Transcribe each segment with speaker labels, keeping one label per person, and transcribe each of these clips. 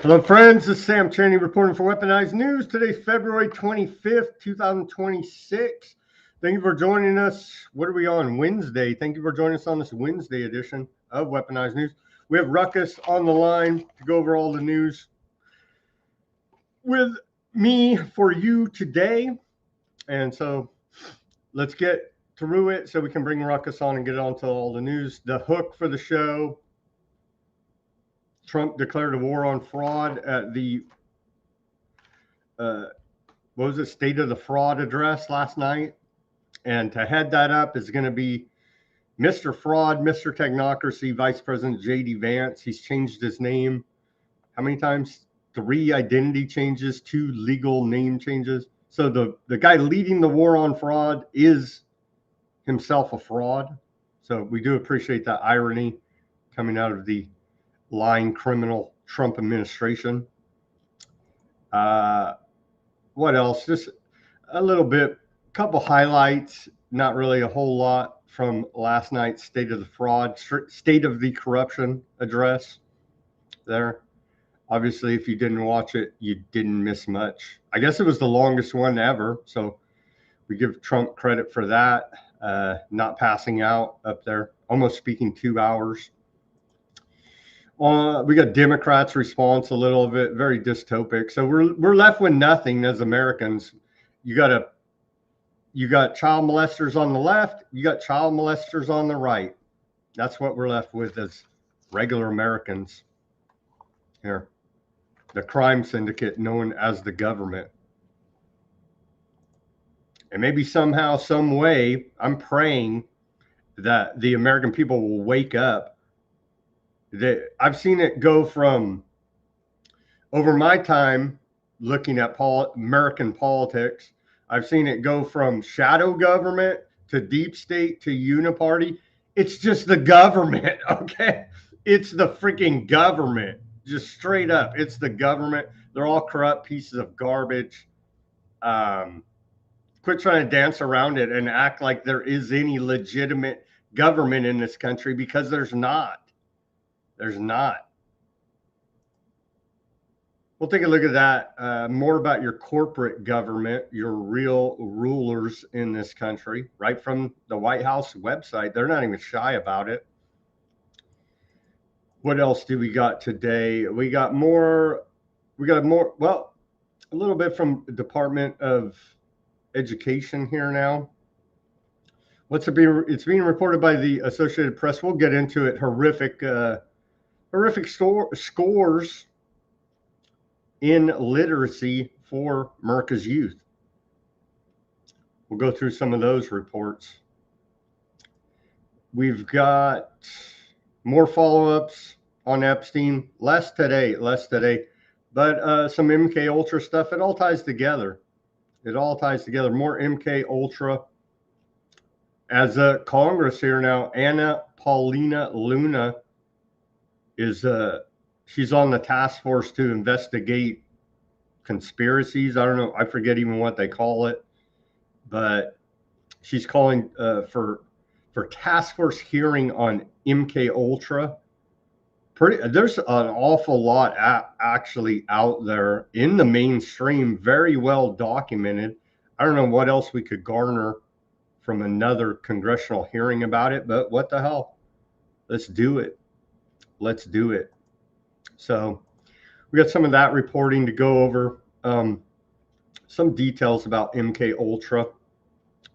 Speaker 1: Hello, friends. This is Sam Chaney reporting for Weaponized News. Today's February 25th, 2026. Thank you for joining us. What are we on? Wednesday. Thank you for joining us on this Wednesday edition of Weaponized News. We have Ruckus on the line to go over all the news with me for you today. And so let's get through it so we can bring Ruckus on and get on to all the news. The hook for the show: Trump declared a war on fraud at the State of the Fraud address last night. And to head that up is going to be Mr. Fraud, Mr. Technocracy, Vice President J.D. Vance. He's changed his name how many times? 3 identity changes, 2 legal name changes. So the guy leading the war on fraud is himself a fraud. So we do appreciate that irony coming out of the lying criminal Trump administration. What else? Just a little bit, couple highlights, not really a whole lot from last night's State of the Fraud, State of the Corruption address there. Obviously, if you didn't watch it, you didn't miss much. I guess it was the longest one ever, so we give Trump credit for that, not passing out up there, almost speaking 2 hours. We got Democrats' response, a little of it very dystopic. So we're left with nothing as Americans. You got child molesters on the left, you got child molesters on the right. That's what we're left with as regular Americans here. The crime syndicate known as the government. And maybe somehow, some way, I'm praying that the American people will wake up. I've seen it go from, over my time looking at American politics, I've seen it go from shadow government to deep state to uniparty. It's just the government, okay? It's the freaking government, just straight up. It's the government. They're all corrupt pieces of garbage. Quit trying to dance around it and act like there is any legitimate government in this country, because there's not. There's not. We'll take a look at that. More about your corporate government, your real rulers in this country, right from the White House website. They're not even shy about it. What else do we got today? We got more. Well, a little bit from the Department of Education here now. It's being reported by the Associated Press. We'll get into it. Horrific scores in literacy for America's youth. We'll go through some of those reports. We've got more follow-ups on Epstein. Less today, but some MK Ultra stuff. It all ties together. More MK Ultra. As a Congress here now, Anna Paulina Luna is she's on the task force to investigate conspiracies. I don't know, I forget even what they call it, but she's calling for task force hearing on MK Ultra. There's an awful lot actually out there in the mainstream, very well documented. I don't know what else we could garner from another congressional hearing about it, but what the hell? Let's do it. So we got some of that reporting to go over. Some details about MK Ultra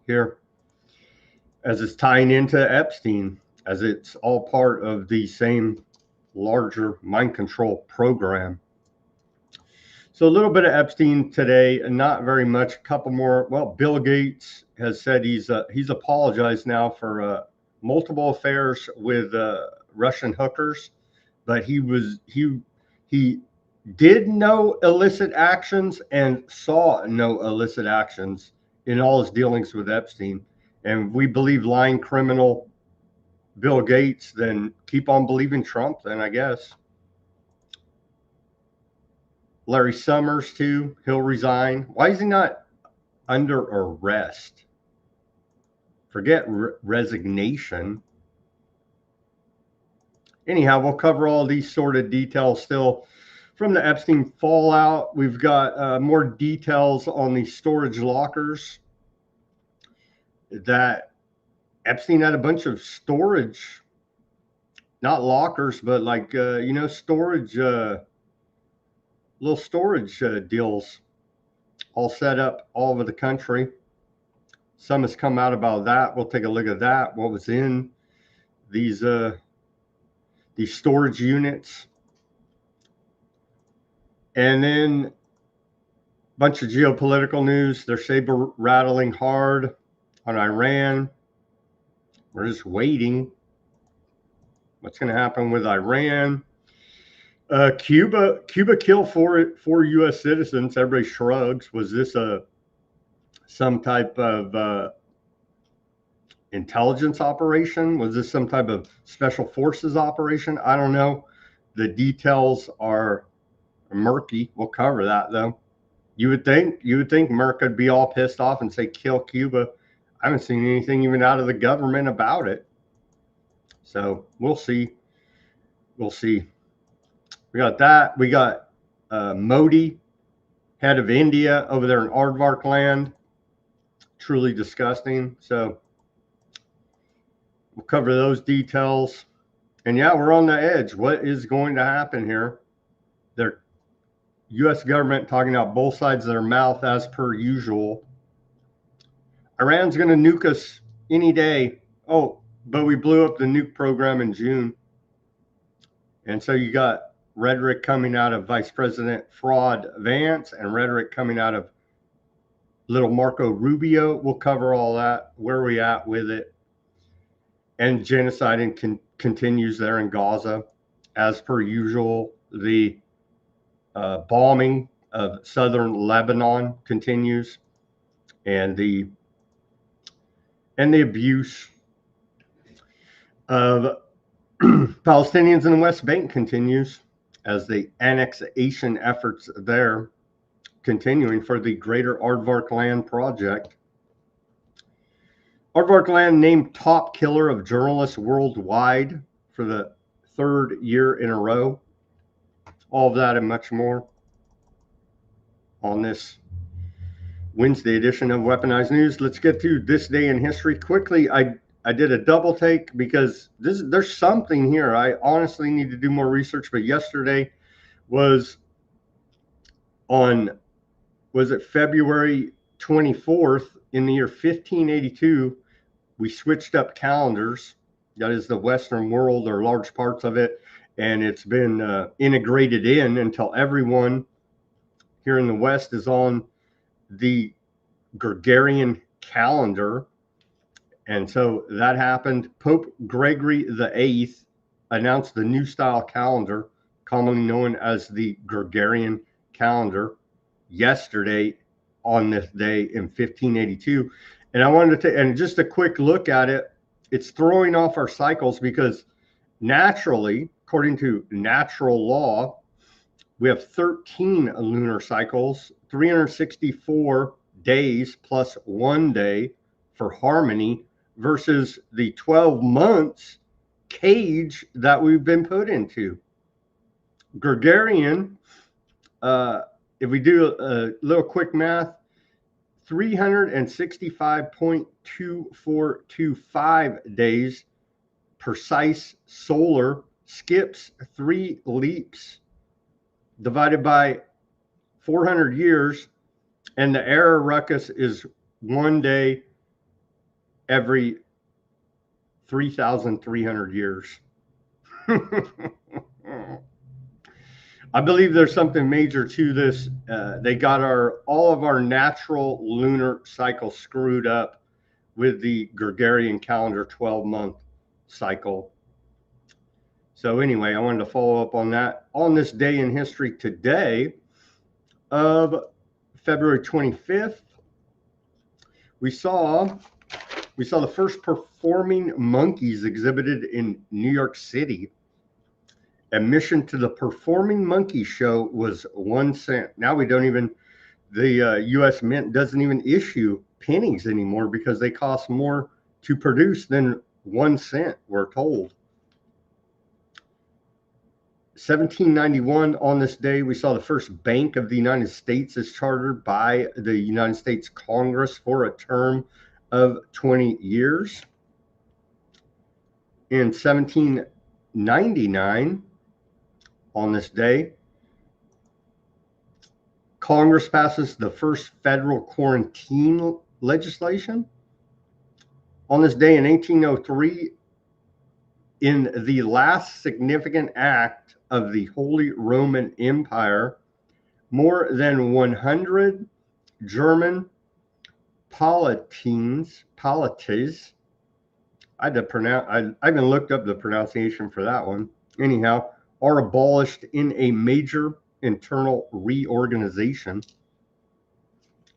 Speaker 1: here, as it's tying into Epstein, as it's all part of the same larger mind control program. So a little bit of Epstein today, and not very much. A couple more. Well, Bill Gates has said he's apologized now for multiple affairs with Russian hookers, but he did no illicit actions and saw no illicit actions in all his dealings with Epstein. And we believe lying criminal Bill Gates, then keep on believing Trump, then I guess. Larry Summers too, he'll resign. Why is he not under arrest? Forget resignation. Anyhow, we'll cover all these sort of details still from the Epstein fallout. We've got more details on the storage lockers that Epstein had a bunch of storage, not lockers, but like, storage, little storage deals all set up all over the country. Some has come out about that. We'll take a look at that. What was in these storage units. And then a bunch of geopolitical news. They're saber rattling hard on Iran. We're just waiting. What's going to happen with Iran? Cuba killed four U.S. citizens. Everybody shrugs. Was this some type of intelligence operation? Was this some type of special forces operation? I don't know. The details are murky. We'll cover that though. You would think America would be all pissed off and say kill Cuba. I haven't seen anything even out of the government about it. So we'll see. We'll see. We got that. We got Modi, head of India, over there in Aardvark land. Truly disgusting. So we'll cover those details. And yeah, we're on the edge. What is going to happen here? Their U.S. government talking out both sides of their mouth as per usual. Iran's going to nuke us any day. Oh, but we blew up the nuke program in June. And so you got rhetoric coming out of Vice President Fraud Vance and rhetoric coming out of little Marco Rubio. We'll cover all that, where are we at with it. And genocide continues there in Gaza. As per usual, the bombing of southern Lebanon continues, and the abuse of Palestinians in the West Bank continues as the annexation efforts there continuing for the Greater Aardvark Land Project. Aardvark Land named top killer of journalists worldwide for the third year in a row. All of that and much more on this Wednesday edition of Weaponized News. Let's get to this day in history quickly. I did a double take because there's something here. I honestly need to do more research, but yesterday was it February 24th in the year 1582, we switched up calendars. That is the Western world, or large parts of it, and it's been integrated in until everyone here in the West is on the Gregorian calendar. And so that happened. Pope Gregory VIII announced the new style calendar, commonly known as the Gregorian calendar, yesterday on this day in 1582. And I wanted to take, and just a quick look at it, it's throwing off our cycles because naturally, according to natural law, we have 13 lunar cycles, 364 days plus 1 day for harmony, versus the 12 months cage that we've been put into. Gregorian, if we do a little quick math, 365.2425 days, precise solar, skips 3 leaps, divided by 400 years, and the error ruckus is 1 day every 3,300 years. I believe there's something major to this. They got all of our natural lunar cycle screwed up with the Gregorian calendar 12-month cycle. So anyway, I wanted to follow up on that. On this day in history today of February 25th, we saw the first performing monkeys exhibited in New York City. Admission to the Performing Monkey Show was 1 cent. Now the U.S. Mint doesn't even issue pennies anymore because they cost more to produce than 1 cent, we're told. 1791, on this day, we saw the first Bank of the United States is chartered by the United States Congress for a term of 20 years. In 1799, on this day, Congress passes the first federal quarantine legislation. On this day in 1803, in the last significant act of the Holy Roman Empire, more than 100 German polities, I even looked up the pronunciation for that one. Anyhow, are abolished in a major internal reorganization.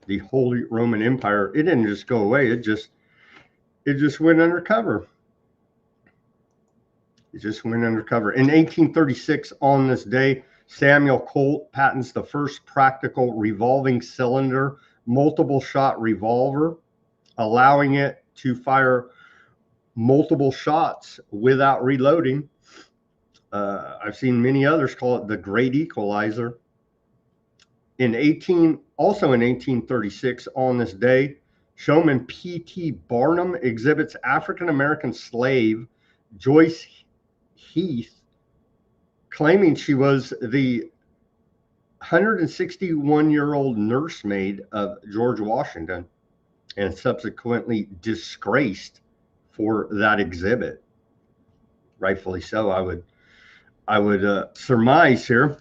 Speaker 1: The Holy Roman Empire, it didn't just go away, it just went undercover. It just went undercover. In 1836, on this day, Samuel Colt patents the first practical revolving cylinder multiple shot revolver, allowing it to fire multiple shots without reloading. I've seen many others call it the Great Equalizer. Also in 1836, on this day, showman P.T. Barnum exhibits African-American slave Joyce Heath, claiming she was the 161-year-old nursemaid of George Washington, and subsequently disgraced for that exhibit. Rightfully so, I would surmise here.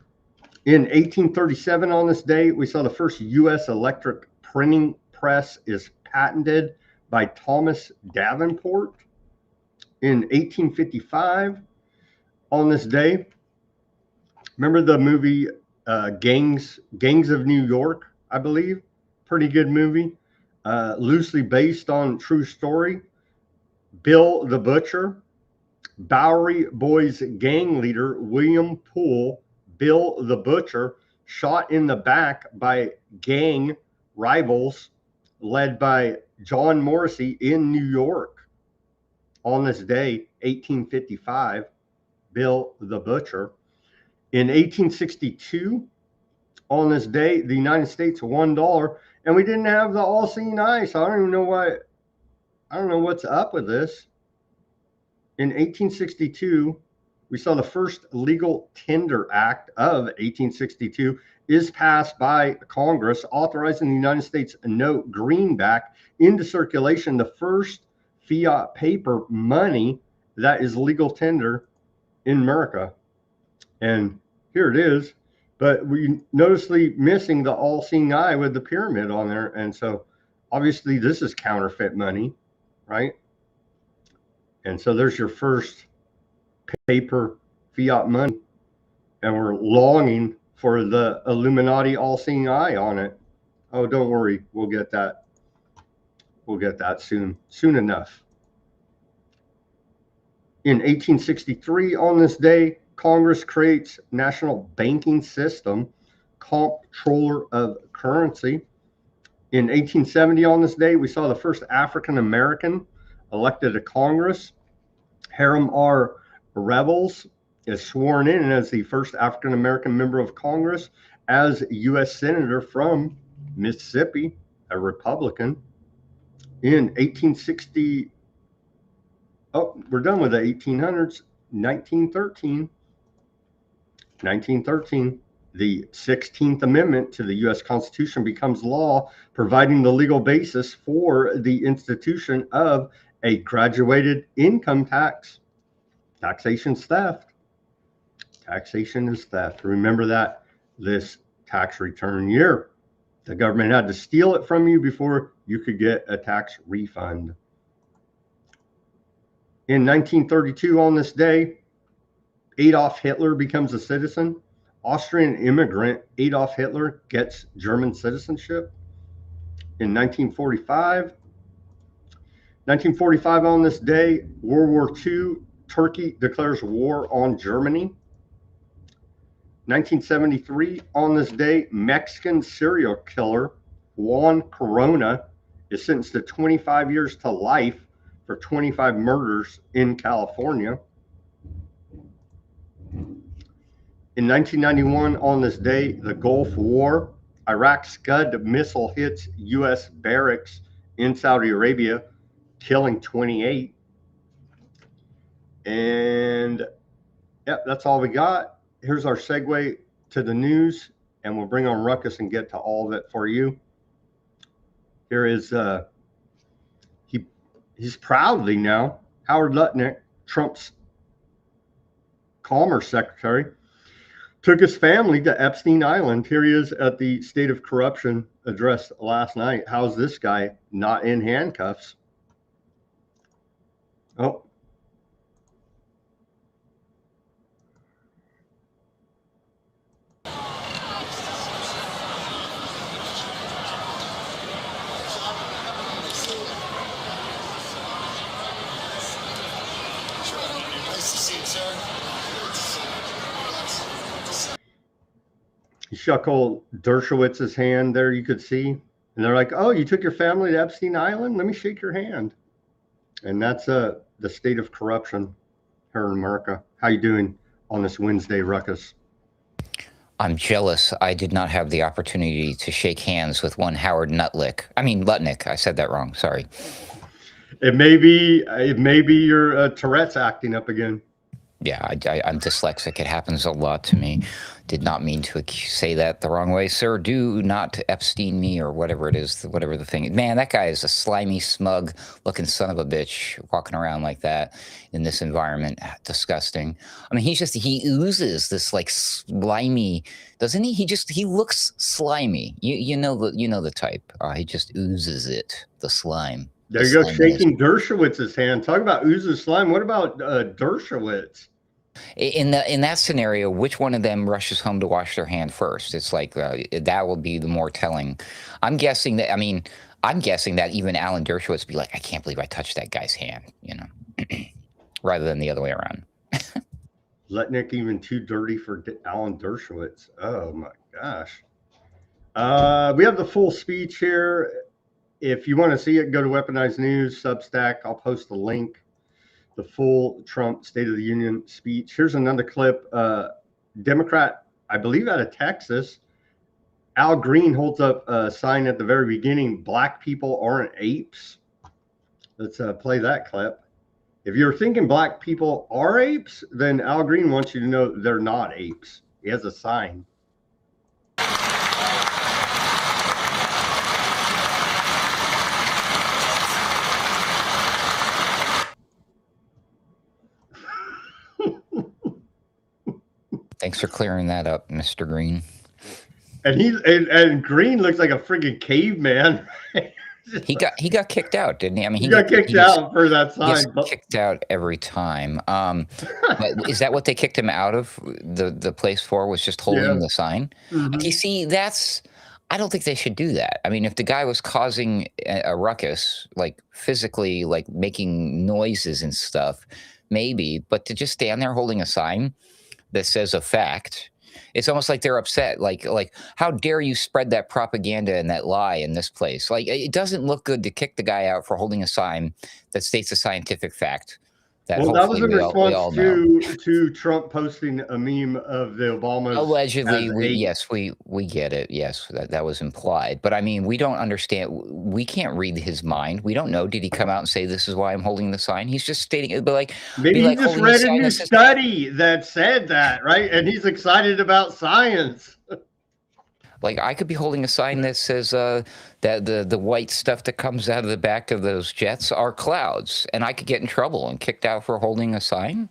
Speaker 1: In 1837, on this day, we saw the first U.S. electric printing press is patented by Thomas Davenport. In 1855, on this day, remember the movie Gangs of New York, I believe? Pretty good movie, loosely based on true story. Bill the Butcher, Bowery Boys gang leader William Poole, Bill the Butcher, shot in the back by gang rivals led by John Morrissey in New York. On this day, 1855, Bill the Butcher. In 1862, on this day, the United States $1, and we didn't have the all-seeing eye, so I don't even know why. I don't know what's up with this. In 1862, we saw the first legal tender act of 1862 is passed by Congress, authorizing the United States note greenback into circulation, the first fiat paper money that is legal tender in America. And here it is, but we noticeably missing the all-seeing eye with the pyramid on there. And so obviously this is counterfeit money, right? And so there's your first paper fiat money, and we're longing for the Illuminati all-seeing eye on it. Oh, don't worry, we'll get that. We'll get that soon enough. In 1863, on this day, Congress creates National Banking System, Comptroller of Currency. In 1870, on this day, we saw the first African American elected to Congress. Hiram R. Revels is sworn in as the first African American member of Congress as U.S. Senator from Mississippi, a Republican. In 1860, oh, we're done with the 1800s. 1913, the 16th Amendment to the U.S. Constitution becomes law, providing the legal basis for the institution of a graduated income tax. Taxation is theft. Taxation is theft. Remember that this tax return year. The government had to steal it from you before you could get a tax refund. In 1932, on this day, Adolf Hitler becomes a citizen. Austrian immigrant Adolf Hitler gets German citizenship. In 1945, on this day, World War II, Turkey declares war on Germany. 1973, on this day, Mexican serial killer Juan Corona is sentenced to 25 years to life for 25 murders in California. In 1991, on this day, the Gulf War, Iraq Scud missile hits U.S. barracks in Saudi Arabia, killing 28. And yep, that's all we got. Here's our segue to the news, and we'll bring on Ruckus and get to all of it for you. Here is he's proudly now Howard Lutnick, Trump's Commerce Secretary, took his family to Epstein Island. Here he is at the State of Corruption address last night. How's this guy not in handcuffs? Oh. He shook old Dershowitz's hand there, you could see. And they're like, oh, you took your family to Epstein Island? Let me shake your hand. And that's the state of corruption here in America. How you doing on this Wednesday, Ruckus?
Speaker 2: I'm jealous I did not have the opportunity to shake hands with one Howard Lutnick. I said that wrong. Sorry.
Speaker 1: It may be your Tourette's acting up again.
Speaker 2: Yeah, I'm dyslexic. It happens a lot to me. Did not mean to say that the wrong way. Sir, do not Epstein me or whatever it is, whatever the thing is. Man, that guy is a slimy, smug-looking son of a bitch walking around like that in this environment. Disgusting. I mean, he oozes this like slimy, doesn't he? He looks slimy. You know the type. He just oozes it, the slime.
Speaker 1: There you go, shaking Dershowitz's hand. Talk about oozes slime. What about Dershowitz?
Speaker 2: In that scenario, which one of them rushes home to wash their hand first? It's like that will be the more telling. I'm guessing that even Alan Dershowitz would be like, I can't believe I touched that guy's hand, rather than the other way around.
Speaker 1: Lutnick even too dirty for Alan Dershowitz. Oh my gosh. We have the full speech here. If you want to see it, go to Weaponized News, Substack. I'll post the link. The full Trump State of the Union speech. Here's another clip. Democrat, I believe out of Texas, Al Green holds up a sign at the very beginning, black people aren't apes. Let's play that clip. If you're thinking black people are apes, then Al Green wants you to know they're not apes. He has a sign.
Speaker 2: Thanks for clearing that up, Mr. Green.
Speaker 1: And Green looks like a freaking caveman.
Speaker 2: He got kicked out, didn't he? I mean,
Speaker 1: he got kicked out for that sign.
Speaker 2: He gets kicked out every time. But is that what they kicked him out of the place for? Was just holding the sign?
Speaker 1: Mm-hmm.
Speaker 2: You see, I don't think they should do that. I mean, if the guy was causing a ruckus, like physically, like making noises and stuff, maybe. But to just stand there holding a sign that says a fact, it's almost like they're upset. Like, how dare you spread that propaganda and that lie in this place? Like, it doesn't look good to kick the guy out for holding a sign that states a scientific fact. That
Speaker 1: was in response to Trump posting a meme of the Obamas.
Speaker 2: Allegedly, we get it. Yes, that was implied. But I mean, we don't understand. We can't read his mind. We don't know. Did he come out and say, this is why I'm holding the sign? He's just stating it. But like,
Speaker 1: maybe he just read a new study that said that, right? And he's excited about science.
Speaker 2: Like, I could be holding a sign that says that the white stuff that comes out of the back of those jets are clouds, and I could get in trouble and kicked out for holding a sign.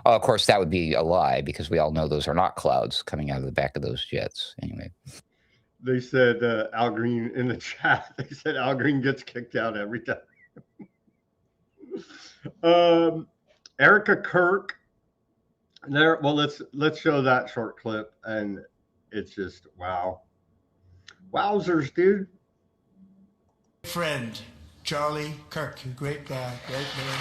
Speaker 2: Of course, that would be a lie because we all know those are not clouds coming out of the back of those jets. Anyway,
Speaker 1: they said Al Green in the chat. They said Al Green gets kicked out every time. Erica Kirk. There. Well, let's show that short clip, and it's just wow. Wowzers, dude.
Speaker 3: Friend, Charlie Kirk, great guy, great man.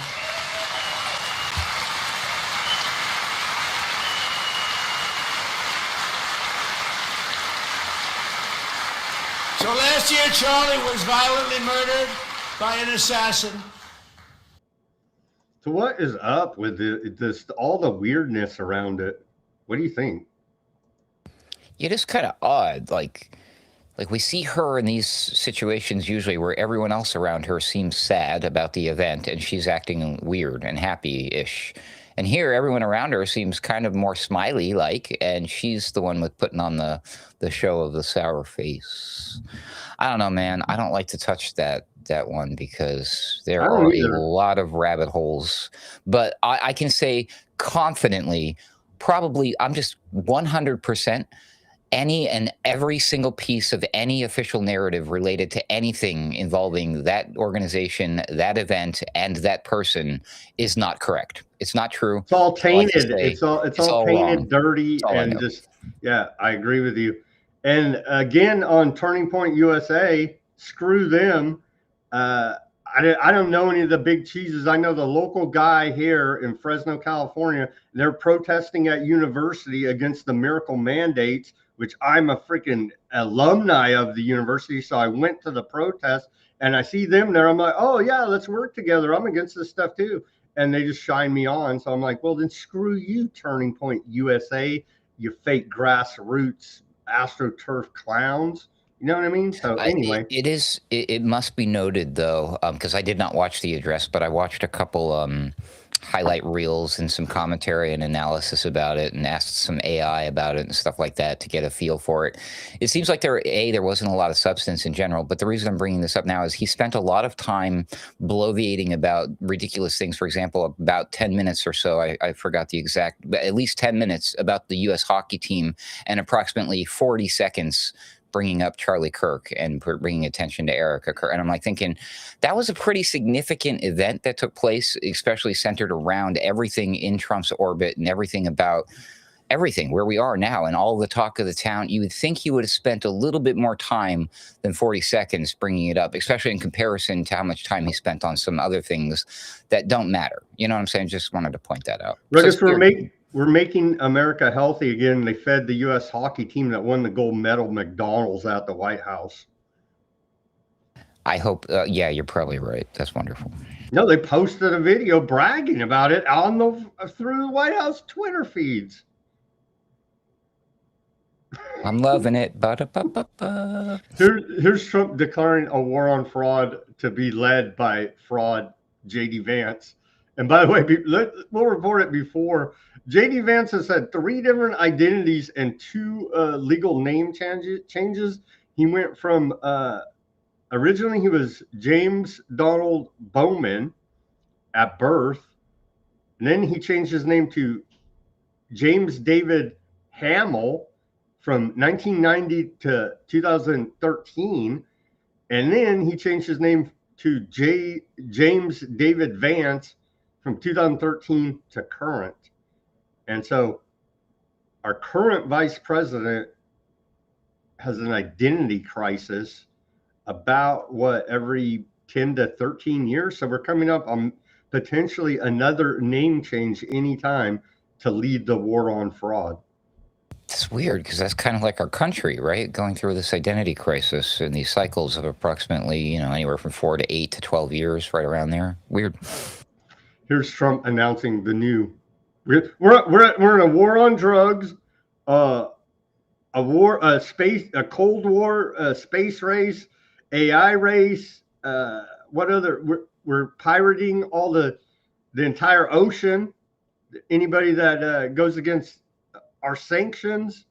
Speaker 3: So last year, Charlie was violently murdered by an assassin.
Speaker 1: So what is up with all the weirdness around it? What do you think?
Speaker 2: It is kind of odd. Like we see her in these situations usually where everyone else around her seems sad about the event and she's acting weird and happy-ish. And here, everyone around her seems kind of more smiley-like, and she's the one with putting on the show of the sour face. I don't know, man. I don't like to touch that one because
Speaker 1: I
Speaker 2: there
Speaker 1: don't
Speaker 2: are a
Speaker 1: either.
Speaker 2: lot of rabbit holes. But I can say confidently, probably I'm just 100% any and every single piece of any official narrative related to anything involving that organization, that event, and that person is not correct. It's not true.
Speaker 1: It's all
Speaker 2: That's all I can
Speaker 1: tainted.
Speaker 2: say.
Speaker 1: It's all
Speaker 2: Wrong.
Speaker 1: tainted, dirty,
Speaker 2: That's all I
Speaker 1: and
Speaker 2: know.
Speaker 1: just yeah. I agree with you. And again, on Turning Point USA, screw them. I don't know any of the big cheeses. I know the local guy here in Fresno, California. They're protesting at university against the miracle mandates, which I'm a freaking alumni of the university. So I went to the protest and I see them there. I'm like, oh yeah, let's work together. I'm against this stuff too. And they just shine me on. So I'm like, well, then screw you, Turning Point USA, you fake grassroots AstroTurf clowns. You know what I mean? So anyway,
Speaker 2: It must be noted though, because I did not watch the address, but I watched a couple highlight reels and some commentary and analysis about it, and asked some AI about it and stuff like that to get a feel for it. It seems like there wasn't a lot of substance in general, but the reason I'm bringing this up now is he spent a lot of time bloviating about ridiculous things. For example, about 10 minutes or so, I forgot the exact, but at least 10 minutes about the U.S. hockey team, and approximately 40 seconds bringing up Charlie Kirk and bringing attention to Erica Kirk. And I'm like thinking that was a pretty significant event that took place, especially centered around everything in Trump's orbit and everything about everything where we are now and all the talk of the town. You would think he would have spent a little bit more time than 40 seconds bringing it up, especially in comparison to how much time he spent on some other things that don't matter. You know what I'm saying? Just wanted to point that out.
Speaker 1: Ruckus, we're making America healthy again. They fed the U.S. hockey team that won the gold medal McDonald's at the White House.
Speaker 2: I hope, yeah, you're probably right. That's wonderful.
Speaker 1: No, they posted a video bragging about it through the White House Twitter feeds.
Speaker 2: I'm loving it.
Speaker 1: Here's Trump declaring a war on fraud to be led by fraud J.D. Vance. And by the way, we'll report it before. J.D. Vance has had 3 different identities and 2 legal name changes. He went from originally he was James Donald Bowman at birth, and then he changed his name to James David Hamill from 1990 to 2013, and then he changed his name to James David Vance from 2013 to current. And so our current vice president has an identity crisis about every 10 to 13 years. So we're coming up on potentially another name change anytime to lead the war on fraud.
Speaker 2: It's weird because that's kind of like our country, right? Going through this identity crisis in these cycles of approximately, anywhere from 4 to 8 to 12 years, right around there. Weird.
Speaker 1: Here's Trump announcing the new. We're in a war on drugs, a Cold War, a space race, AI race. What other? We're pirating all the entire ocean. Anybody that goes against our sanctions.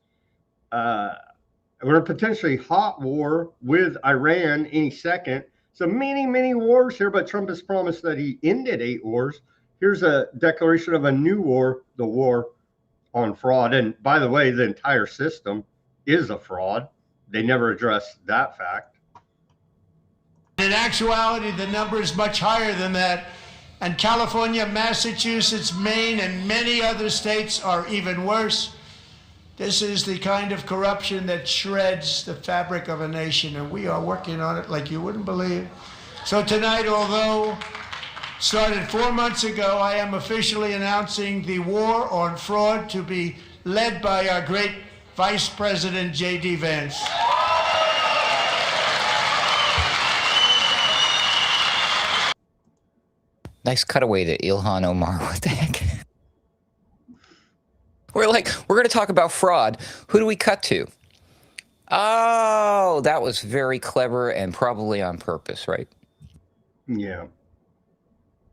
Speaker 1: We're potentially hot war with Iran any second. So many wars here, but Trump has promised that he ended 8 wars. Here's a declaration of a new war, the war on fraud. And by the way, the entire system is a fraud. They never addressed that fact.
Speaker 3: In actuality, the number is much higher than that. And California, Massachusetts, Maine, and many other states are even worse. This is the kind of corruption that shreds the fabric of a nation, and we are working on it like you wouldn't believe. So tonight, although started 4 months ago, I am officially announcing the war on fraud to be led by our great Vice President J.D. Vance.
Speaker 2: Nice cutaway to Ilhan Omar. What the heck? We're going to talk about fraud. Who do we cut to? Oh, that was very clever and probably on purpose, right?
Speaker 1: Yeah.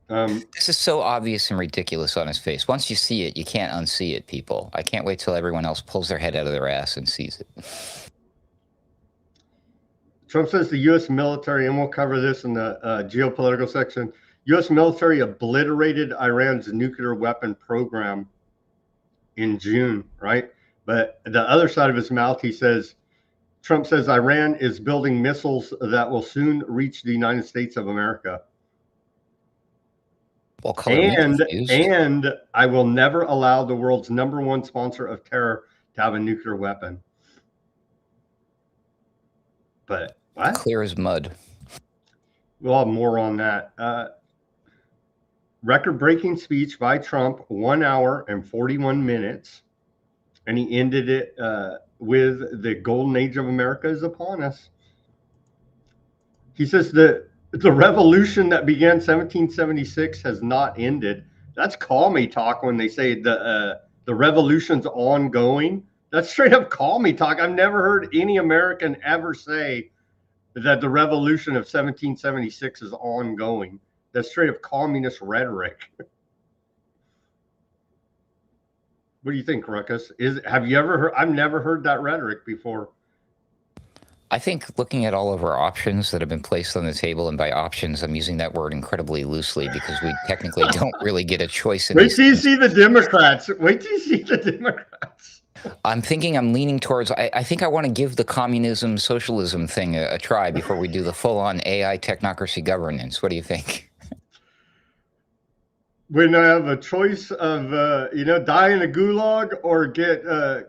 Speaker 2: This is so obvious and ridiculous on his face. Once you see it, you can't unsee it, people. I can't wait till everyone else pulls their head out of their ass and sees it.
Speaker 1: Trump says the U.S. military, and we'll cover this in the geopolitical section, U.S. military obliterated Iran's nuclear weapon program in June, right? But the other side of his mouth, Trump says Iran is building missiles that will soon reach the United States of America.
Speaker 2: What color are we confused?
Speaker 1: And I will never allow the world's #1 sponsor of terror to have a nuclear weapon. But what?
Speaker 2: Clear as mud.
Speaker 1: We'll have more on that. Record-breaking speech by Trump, 1 hour and 41 minutes. And he ended it with the golden age of America is upon us. He says the revolution that began 1776 has not ended. That's call me talk when they say the revolution's ongoing. That's straight up call me talk. I've never heard any American ever say that the revolution of 1776 is ongoing. That's straight up communist rhetoric. What do you think, Ruckus? Have you ever heard? I've never heard that rhetoric before.
Speaker 2: I think looking at all of our options that have been placed on the table, and by options, I'm using that word incredibly loosely because we technically don't really get a choice in
Speaker 1: Wait till you see the Democrats. Wait till you see the Democrats.
Speaker 2: I'm thinking I'm leaning towards, I think I want to give the communism, socialism thing a try before we do the full-on AI technocracy governance. What do you think?
Speaker 1: When I have a choice of, die in a gulag or get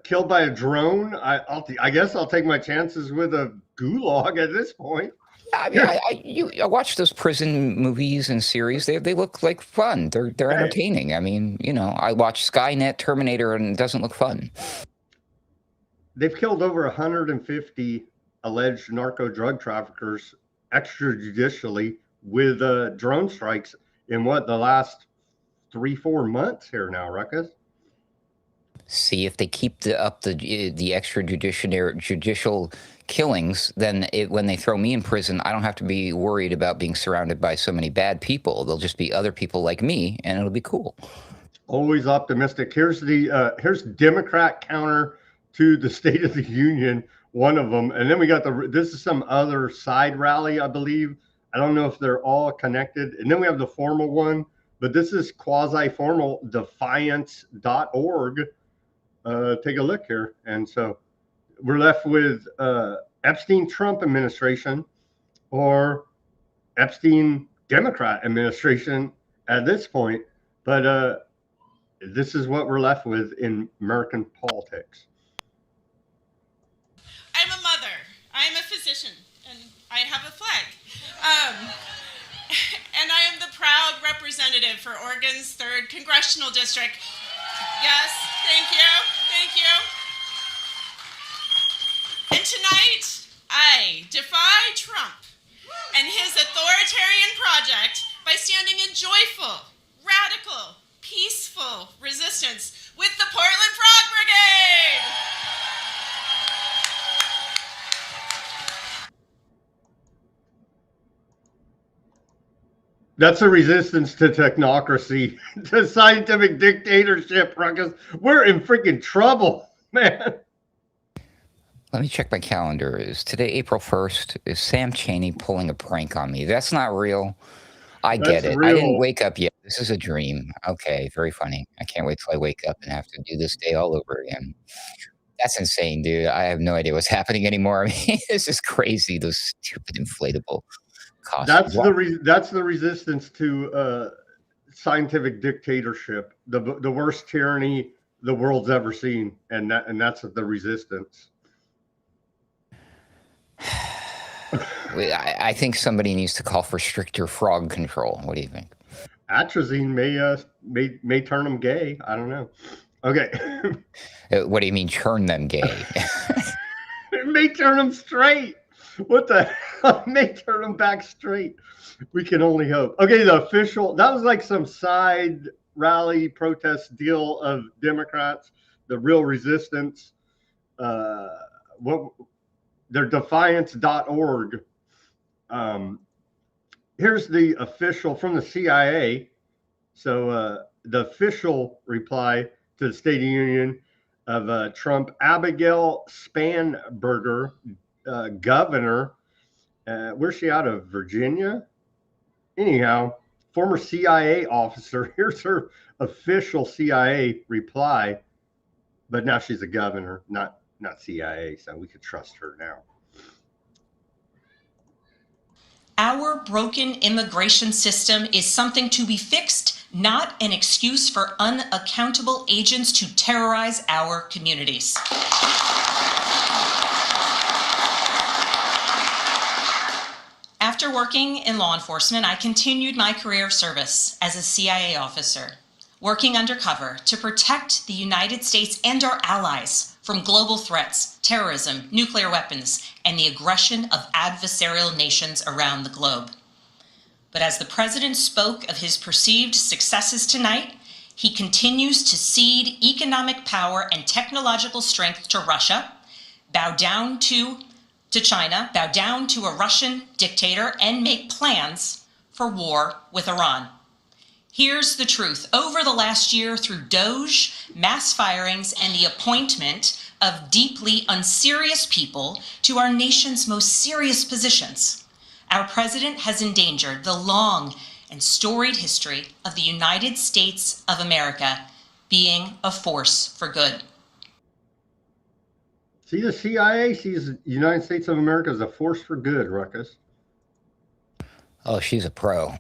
Speaker 1: killed by a drone, I guess I'll take my chances with a gulag at this point.
Speaker 2: I mean, I watch those prison movies and series. They look like fun. They're entertaining. I mean, I watch Skynet, Terminator, and it doesn't look fun.
Speaker 1: They've killed over 150 alleged narco drug traffickers extrajudicially with drone strikes in the last 3-4 months here now, Ruckus.
Speaker 2: See, if they keep up the extrajudicial killings, then when they throw me in prison, I don't have to be worried about being surrounded by so many bad people. There'll just be other people like me, and it'll be cool.
Speaker 1: Always optimistic. Here's Democrat counter to the State of the Union, one of them, and then we got this is some other side rally, I believe. I don't know if they're all connected, and then we have the formal one, but this is quasi-formal, defiance.org. Take a look here. And so we're left with Epstein Trump administration or Epstein Democrat administration at this point. But this is what we're left with in American politics.
Speaker 4: I'm a mother. I'm a physician. And I have a flag. And I am the proud representative for Oregon's 3rd Congressional District. Yes, thank you, thank you. And tonight, I defy Trump and his authoritarian project by standing in joyful, radical, peaceful resistance with the Portland Frog Brigade!
Speaker 1: That's a resistance to technocracy, to scientific dictatorship, Ruckus. We're in freaking trouble, man.
Speaker 2: Let me check my calendar. Is today April 1st? Is Sam Chaney pulling a prank on me? That's not real. I get it. Real. I didn't wake up yet. This is a dream. Okay, very funny. I can't wait till I wake up and have to do this day all over again. That's insane, dude. I have no idea what's happening anymore. I mean, this is crazy. Those stupid inflatable costumes.
Speaker 1: That's the resistance to scientific dictatorship, the worst tyranny the world's ever seen, and that's the resistance.
Speaker 2: I think somebody needs to call for stricter frog control. What do you think?
Speaker 1: Atrazine may turn them gay. I don't know. Okay.
Speaker 2: What do you mean turn them gay?
Speaker 1: It may turn them straight. What the hell? It may turn them back straight. We can only hope. Okay, that was like some side rally protest deal of Democrats, the real resistance. They're defiance.org. Here's the official from the CIA. So the official reply to the State of the Union of Trump, Abigail Spanberger, governor. Where's she out of? Virginia? Anyhow, former CIA officer. Here's her official CIA reply. But now she's a governor, not CIA, so we could trust her now.
Speaker 5: Our broken immigration system is something to be fixed, not an excuse for unaccountable agents to terrorize our communities. After working in law enforcement, I continued my career of service as a CIA officer, working undercover to protect the United States and our allies from global threats, terrorism, nuclear weapons, and the aggression of adversarial nations around the globe. But as the president spoke of his perceived successes tonight, he continues to cede economic power and technological strength to Russia, bow down to China, bow down to a Russian dictator, and make plans for war with Iran. Here's the truth. Over the last year, through Doge, mass firings, and the appointment of deeply unserious people to our nation's most serious positions, our president has endangered the long and storied history of the United States of America being a force for good.
Speaker 1: See, the CIA sees the United States of America as a force for good, Ruckus.
Speaker 2: Oh, she's a pro.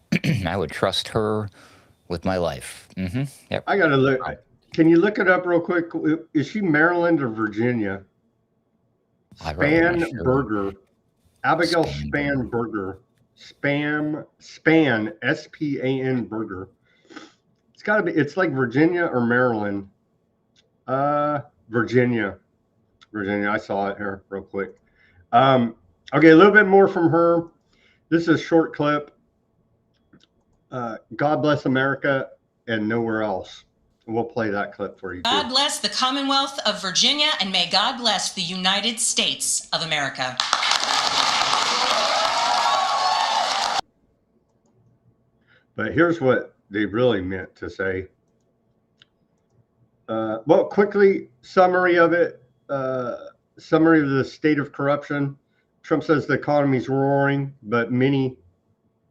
Speaker 2: I would trust her with my life. Yep.
Speaker 1: I got to look. Can you look it up real quick? Is she Maryland or Virginia? Spanberger. Abigail Spanberger. Span, S-P-A-N Burger. It's got to be, it's like Virginia or Maryland. Virginia. I saw it here real quick. Okay, a little bit more from her. This is a short clip. God bless America and nowhere else. We'll play that clip for you.
Speaker 5: God bless the Commonwealth of Virginia, and may God bless the United States of America.
Speaker 1: But here's what they really meant to say. Well, quickly, summary of it. Summary of the state of corruption. Trump says the economy's roaring, but many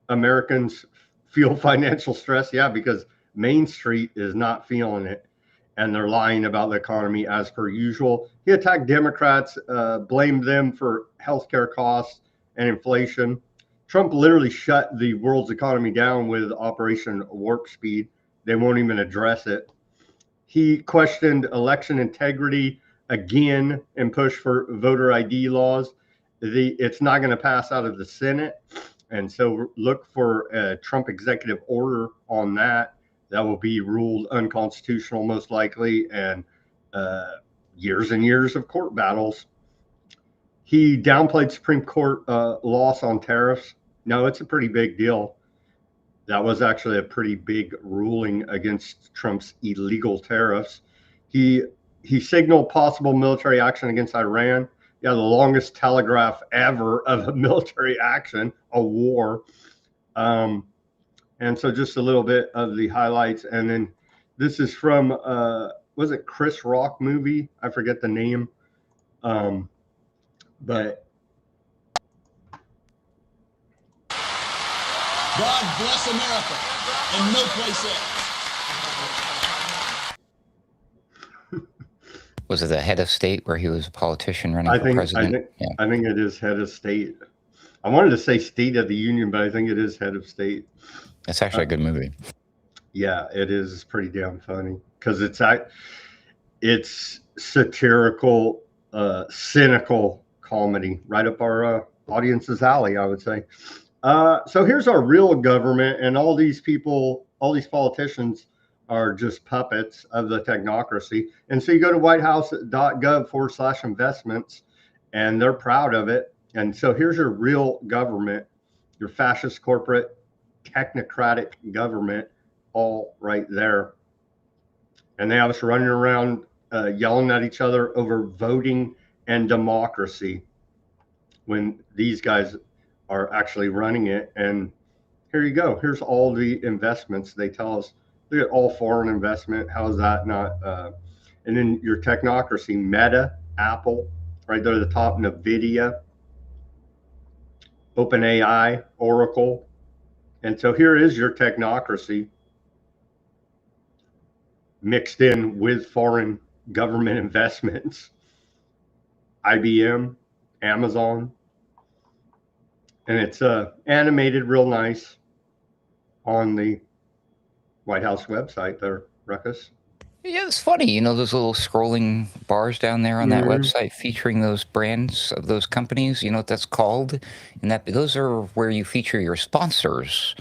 Speaker 1: Americans feel financial stress. Yeah, because Main Street is not feeling it, and they're lying about the economy as per usual. He attacked Democrats, blamed them for healthcare costs and inflation. Trump literally shut the world's economy down with Operation Warp Speed. They won't even address it. He questioned election integrity again and pushed for voter ID laws. It's not going to pass out of the Senate. And so look for a Trump executive order on that. That will be ruled unconstitutional, most likely, and years and years of court battles. He downplayed Supreme Court loss on tariffs. No, it's a pretty big deal. That was actually a pretty big ruling against Trump's illegal tariffs. He signaled possible military action against Iran. Yeah, the longest telegraph ever of a military action, a war. And so just a little bit of the highlights. And then this is from, was it Chris Rock movie? I forget the name. But
Speaker 6: God bless America and no place else.
Speaker 2: Was it the head of state where he was a politician running for president?
Speaker 1: I think it is head of state. I wanted to say State of the Union, but I think it is head of state.
Speaker 2: That's actually a good movie.
Speaker 1: Yeah, it is. It's pretty damn funny because it's satirical, cynical comedy, right up our audience's alley, I would say. So here's our real government, and all these people, all these politicians are just puppets of the technocracy. And so you go to whitehouse.gov/investments, and they're proud of it. And so here's your real government, your fascist corporate technocratic government, all right there. And they have us running around yelling at each other over voting and democracy. when these guys are actually running it. And here you go. Here's all the investments. They tell us, look at all foreign investment. How is that not? And then your technocracy, Meta, Apple, right there at the top, NVIDIA, OpenAI, Oracle. And so here is your technocracy mixed in with foreign government investments. IBM, Amazon, and it's animated real nice on the White House website there, Ruckus.
Speaker 2: Yeah, it's funny, you know, those little scrolling bars down there on that website featuring those brands of those companies. You know what that's called? And that those are where you feature your sponsors.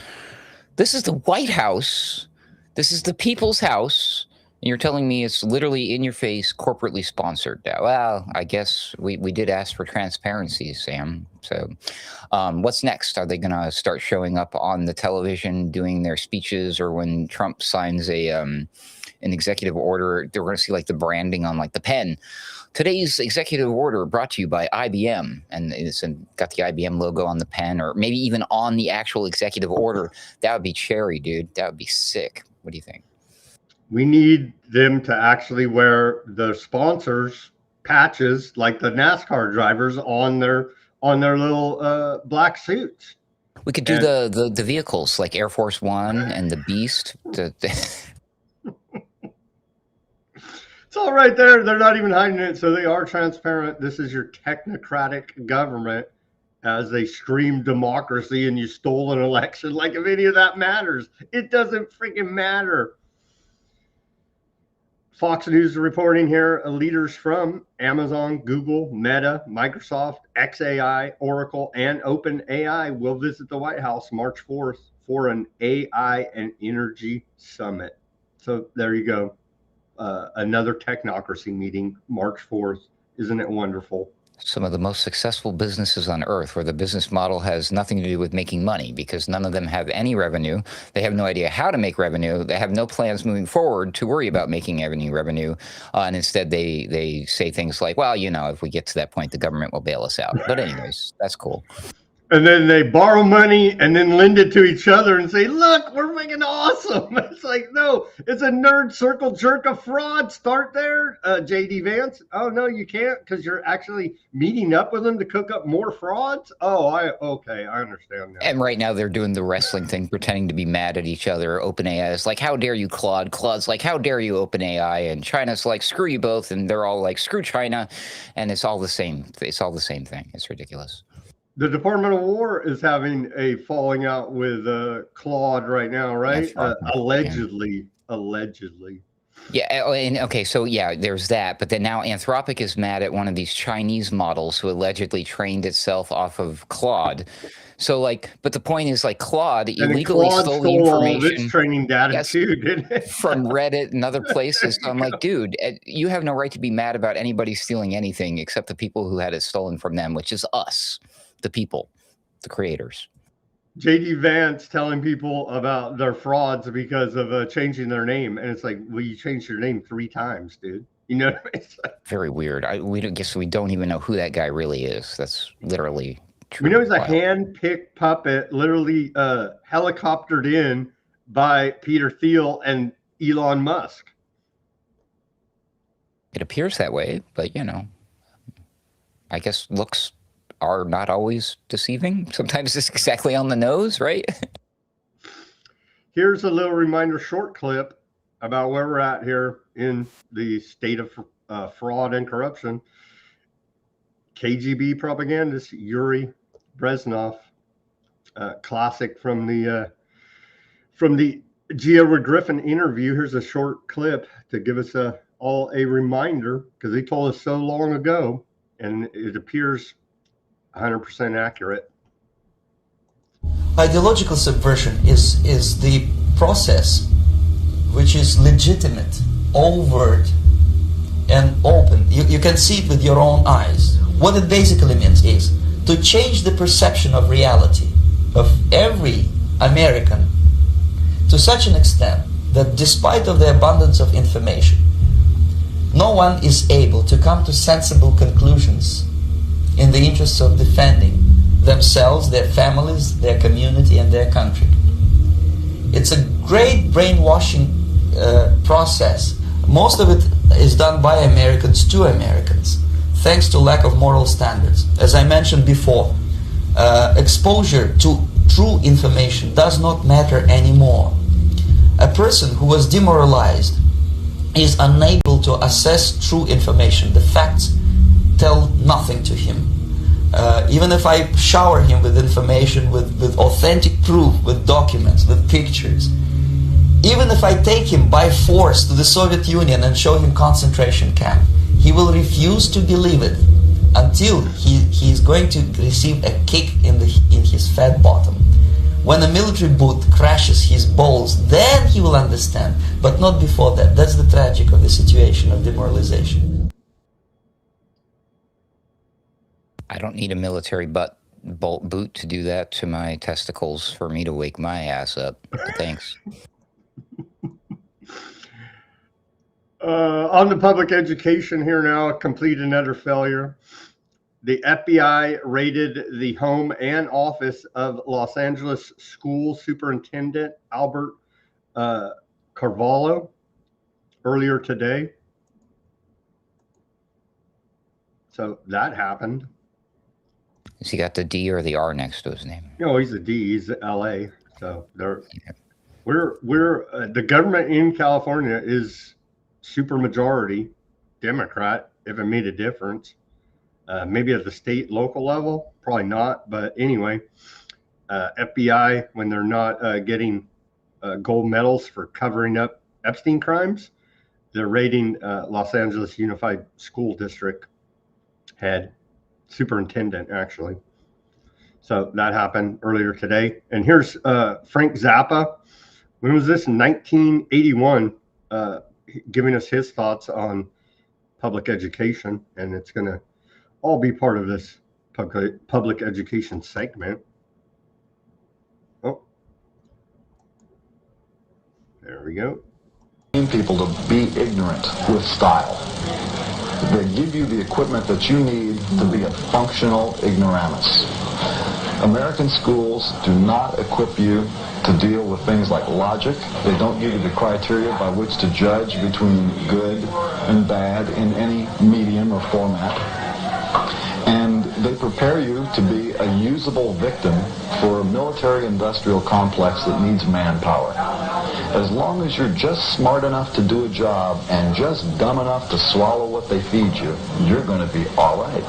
Speaker 2: This is the White House. This is the people's house. And you're telling me it's literally in your face, corporately sponsored. Well, I guess we did ask for transparency, Sam. So what's next? Are they going to start showing up on the television doing their speeches, or when Trump signs an executive order, they're going to see like the branding on like the pen? Today's executive order brought to you by IBM, and it's got the IBM logo on the pen, or maybe even on the actual executive order. That would be cherry, dude. That would be sick. What do you think?
Speaker 1: We need them to actually wear the sponsors patches like the NASCAR drivers on their little black suits.
Speaker 2: We could do the vehicles like Air Force One and the Beast.
Speaker 1: It's all right there. They're not even hiding it, so they are transparent. This is your technocratic government as they scream democracy, and you stole an election. Like if any of that matters. It doesn't freaking matter. Fox News is reporting here, leaders from Amazon, Google, Meta, Microsoft, XAI, Oracle, and OpenAI will visit the White House March 4th for an AI and energy summit. So there you go. Another technocracy meeting, March 4th. Isn't it wonderful?
Speaker 2: Some of the most successful businesses on earth, where the business model has nothing to do with making money, because none of them have any revenue. They have no idea how to make revenue. They have no plans moving forward to worry about making any revenue. And instead they say things like, well, you know, if we get to that point, the government will bail us out. But anyways, that's cool.
Speaker 1: And then they borrow money and then lend it to each other and say, look, we're making awesome. It's like, no, it's a nerd circle jerk of fraud. Start there, JD Vance. Oh, no, you can't, because you're actually meeting up with them to cook up more frauds. Oh, okay, I understand now.
Speaker 2: And right now they're doing the wrestling thing, pretending to be mad at each other. OpenAI is like, how dare you, Claude? Claude's like, how dare you, OpenAI? And China's like, screw you both. And they're all like, screw China. And it's all the same. It's all the same thing. It's ridiculous.
Speaker 1: The Department of War is having a falling out with Claude right now, right? Allegedly.
Speaker 2: Yeah. And okay. So yeah, there's that. But then now Anthropic is mad at one of these Chinese models who allegedly trained itself off of Claude. So like, but the point is like Claude illegally stole the information.
Speaker 1: All of its training data too, didn't it?
Speaker 2: From Reddit and other places. So I'm like, dude, you have no right to be mad about anybody stealing anything except the people who had it stolen from them, which is us. The people, the creators.
Speaker 1: JD Vance telling people about their frauds because of changing their name. And it's like, well, you changed your name 3 times, dude. You know what I mean?
Speaker 2: Very weird. We don't even know who that guy really is. That's literally true.
Speaker 1: We know he's a hand-picked puppet, literally helicoptered in by Peter Thiel and Elon Musk.
Speaker 2: It appears that way, but, you know, I guess looks are not always deceiving. Sometimes it's exactly on the nose, right?
Speaker 1: Here's a little reminder short clip about where we're at here in the state of fraud and corruption. KGB propagandist Yuri Brezhnev, classic from the Gio Griffin interview. Here's a short clip to give us all a reminder, because they told us so long ago, and it appears 100% accurate.
Speaker 7: Ideological subversion is the process which is legitimate, overt, and open. You can see it with your own eyes. What it basically means is to change the perception of reality of every American to such an extent that despite of the abundance of information, no one is able to come to sensible conclusions in the interests of defending themselves, their families, their community, and their country. It's a great brainwashing process. Most of it is done by Americans to Americans, thanks to lack of moral standards. As I mentioned before, exposure to true information does not matter anymore. A person who was demoralized is unable to assess true information. The facts tell nothing to him. Even if I shower him with information, with authentic proof, with documents, with pictures, even if I take him by force to the Soviet Union and show him concentration camp, he will refuse to believe it until he is going to receive a kick in his fat bottom. When a military boot crashes his balls, then he will understand, but not before that. That's the tragic of the situation of demoralization.
Speaker 2: I don't need a military boot to do that to my testicles for me to wake my ass up. But thanks.
Speaker 1: On the public education here now, complete and utter failure. The FBI raided the home and office of Los Angeles School Superintendent Albert Carvalho earlier today. So that happened.
Speaker 2: Has he got the D or the R next to his name?
Speaker 1: No, he's a D. He's LA. So we're the government in California is super majority Democrat. If it made a difference. Maybe at the state, local level, probably not. But anyway, FBI, when they're not getting gold medals for covering up Epstein crimes, they're raiding Los Angeles Unified School District head, superintendent, actually. So that happened earlier today. And here's Frank Zappa. When was this? 1981, giving us his thoughts on public education. And it's going to all be part of this public education segment. Oh, there we go.
Speaker 8: People to be ignorant with style. They give you the equipment that you need to be a functional ignoramus. American schools do not equip you to deal with things like logic. They don't give you the criteria by which to judge between good and bad in any medium or format. And they prepare you to be a usable victim for a military-industrial complex that needs manpower. As long as you're just smart enough to do a job and just dumb enough to swallow what they feed you, you're going to be all right.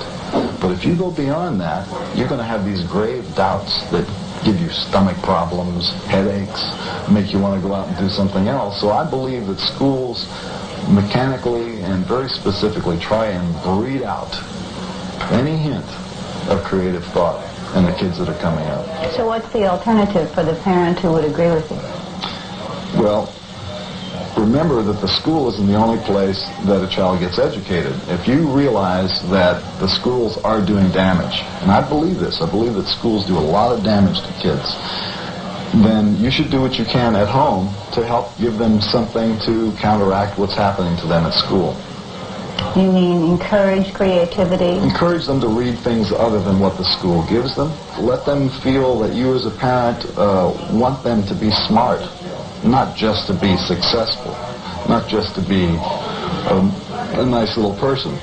Speaker 8: But if you go beyond that, you're going to have these grave doubts that give you stomach problems, headaches, make you want to go out and do something else. So I believe that schools mechanically and very specifically try and breed out any hint of creative thought in the kids that are coming up.
Speaker 9: So what's the alternative for the parent who would agree with you?
Speaker 8: Well, remember that the school isn't the only place that a child gets educated. If you realize that the schools are doing damage, and I believe this, I believe that schools do a lot of damage to kids, then you should do what you can at home to help give them something to counteract what's happening to them at school.
Speaker 9: You mean encourage creativity?
Speaker 8: Encourage them to read things other than what the school gives them. Let them feel that you as a parent want them to be smart, not just to be successful, not just to be a nice little person.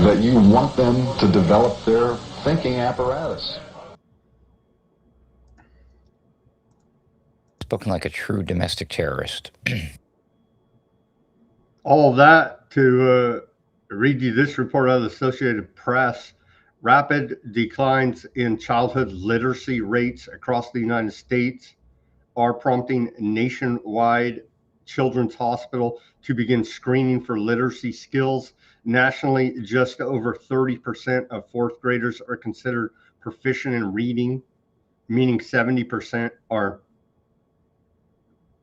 Speaker 8: That you want them to develop their thinking apparatus.
Speaker 2: Spoken like a true domestic terrorist.
Speaker 1: All of that to read you this report out of the Associated Press. Rapid declines in childhood literacy rates across the United States are prompting nationwide Children's Hospital to begin screening for literacy skills. Nationally, just over 30% of fourth graders are considered proficient in reading, meaning 70% are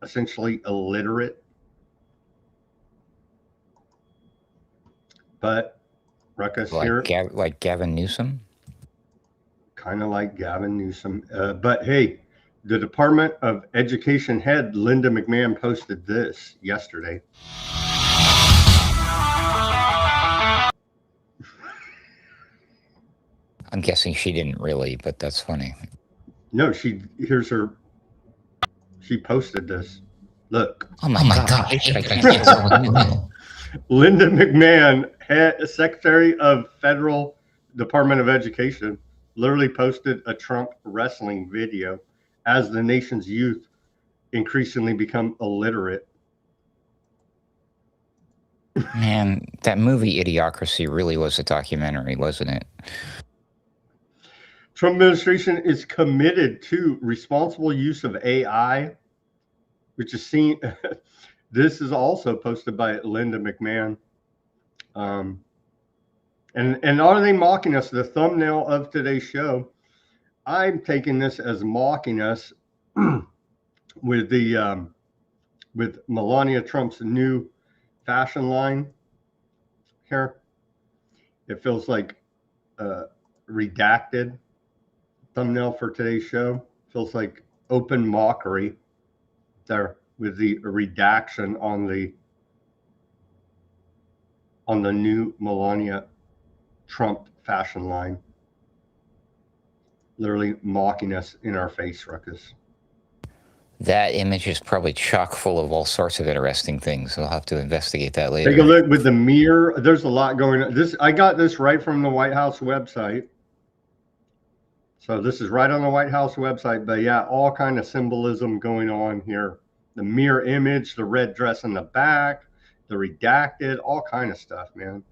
Speaker 1: essentially illiterate. But Ruckus here,
Speaker 2: like Gavin Newsom?
Speaker 1: kind of like Gavin Newsom. But hey, the Department of Education head, Linda McMahon, posted this yesterday.
Speaker 2: I'm guessing she didn't really, but that's funny.
Speaker 1: No, she posted this. Look.
Speaker 2: Oh my God, I hate that I can't cancel an email.
Speaker 1: Linda McMahon, Secretary of Federal Department of Education, literally posted a Trump wrestling video as the nation's youth increasingly become illiterate.
Speaker 2: Man, that movie Idiocracy really was a documentary, wasn't it?
Speaker 1: Trump administration is committed to responsible use of AI, which is seen. This is also posted by Linda McMahon. And are they mocking us? The thumbnail of today's show, I'm taking this as mocking us with the with Melania Trump's new fashion line here. It feels like redacted thumbnail for today's show. Feels like open mockery there with the redaction on the new Melania Trump fashion line. Literally mocking us in our face, Ruckus.
Speaker 2: That image is probably chock full of all sorts of interesting things. I'll have to investigate that later.
Speaker 1: Take a look with the mirror. There's a lot going on. I got this right from the White House website. So this is right on the White House website. But yeah, all kind of symbolism going on here. The mirror image, the red dress in the back, the redacted, all kind of stuff, man.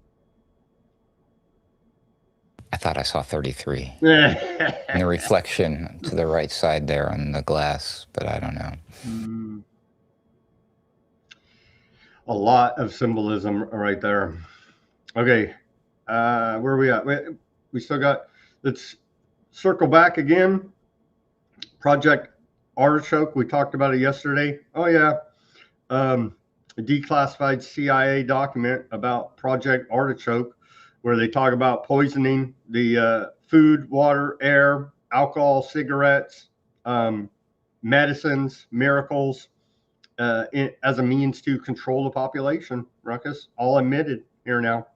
Speaker 2: I thought I saw 33. And the reflection to the right side there on the glass, but I don't know.
Speaker 1: A lot of symbolism right there. Okay, where are we at? We still got, let's circle back again. Project Artichoke, we talked about it yesterday. Oh yeah, a declassified CIA document about Project Artichoke, where they talk about poisoning the food, water, air, alcohol, cigarettes, medicines, miracles, as a means to control the population. Ruckus, all admitted here now.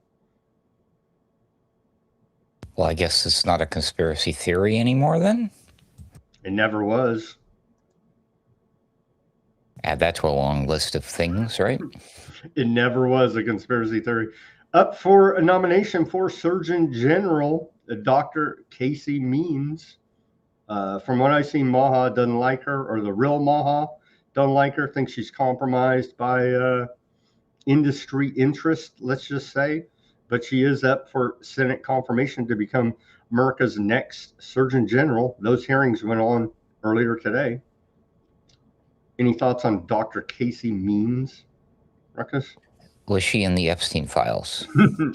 Speaker 2: Well, I guess it's not a conspiracy theory anymore then?
Speaker 1: It never was.
Speaker 2: Add that to a long list of things, right?
Speaker 1: It never was a conspiracy theory. Up for a nomination for Surgeon General, Dr. Casey Means. From what I've seen, Maha doesn't like her, or the real Maha doesn't like her, thinks she's compromised by industry interest, let's just say. But she is up for Senate confirmation to become America's next Surgeon General. Those hearings went on earlier today. Any thoughts on Dr. Casey Means, Ruckus?
Speaker 2: Was she in the Epstein files?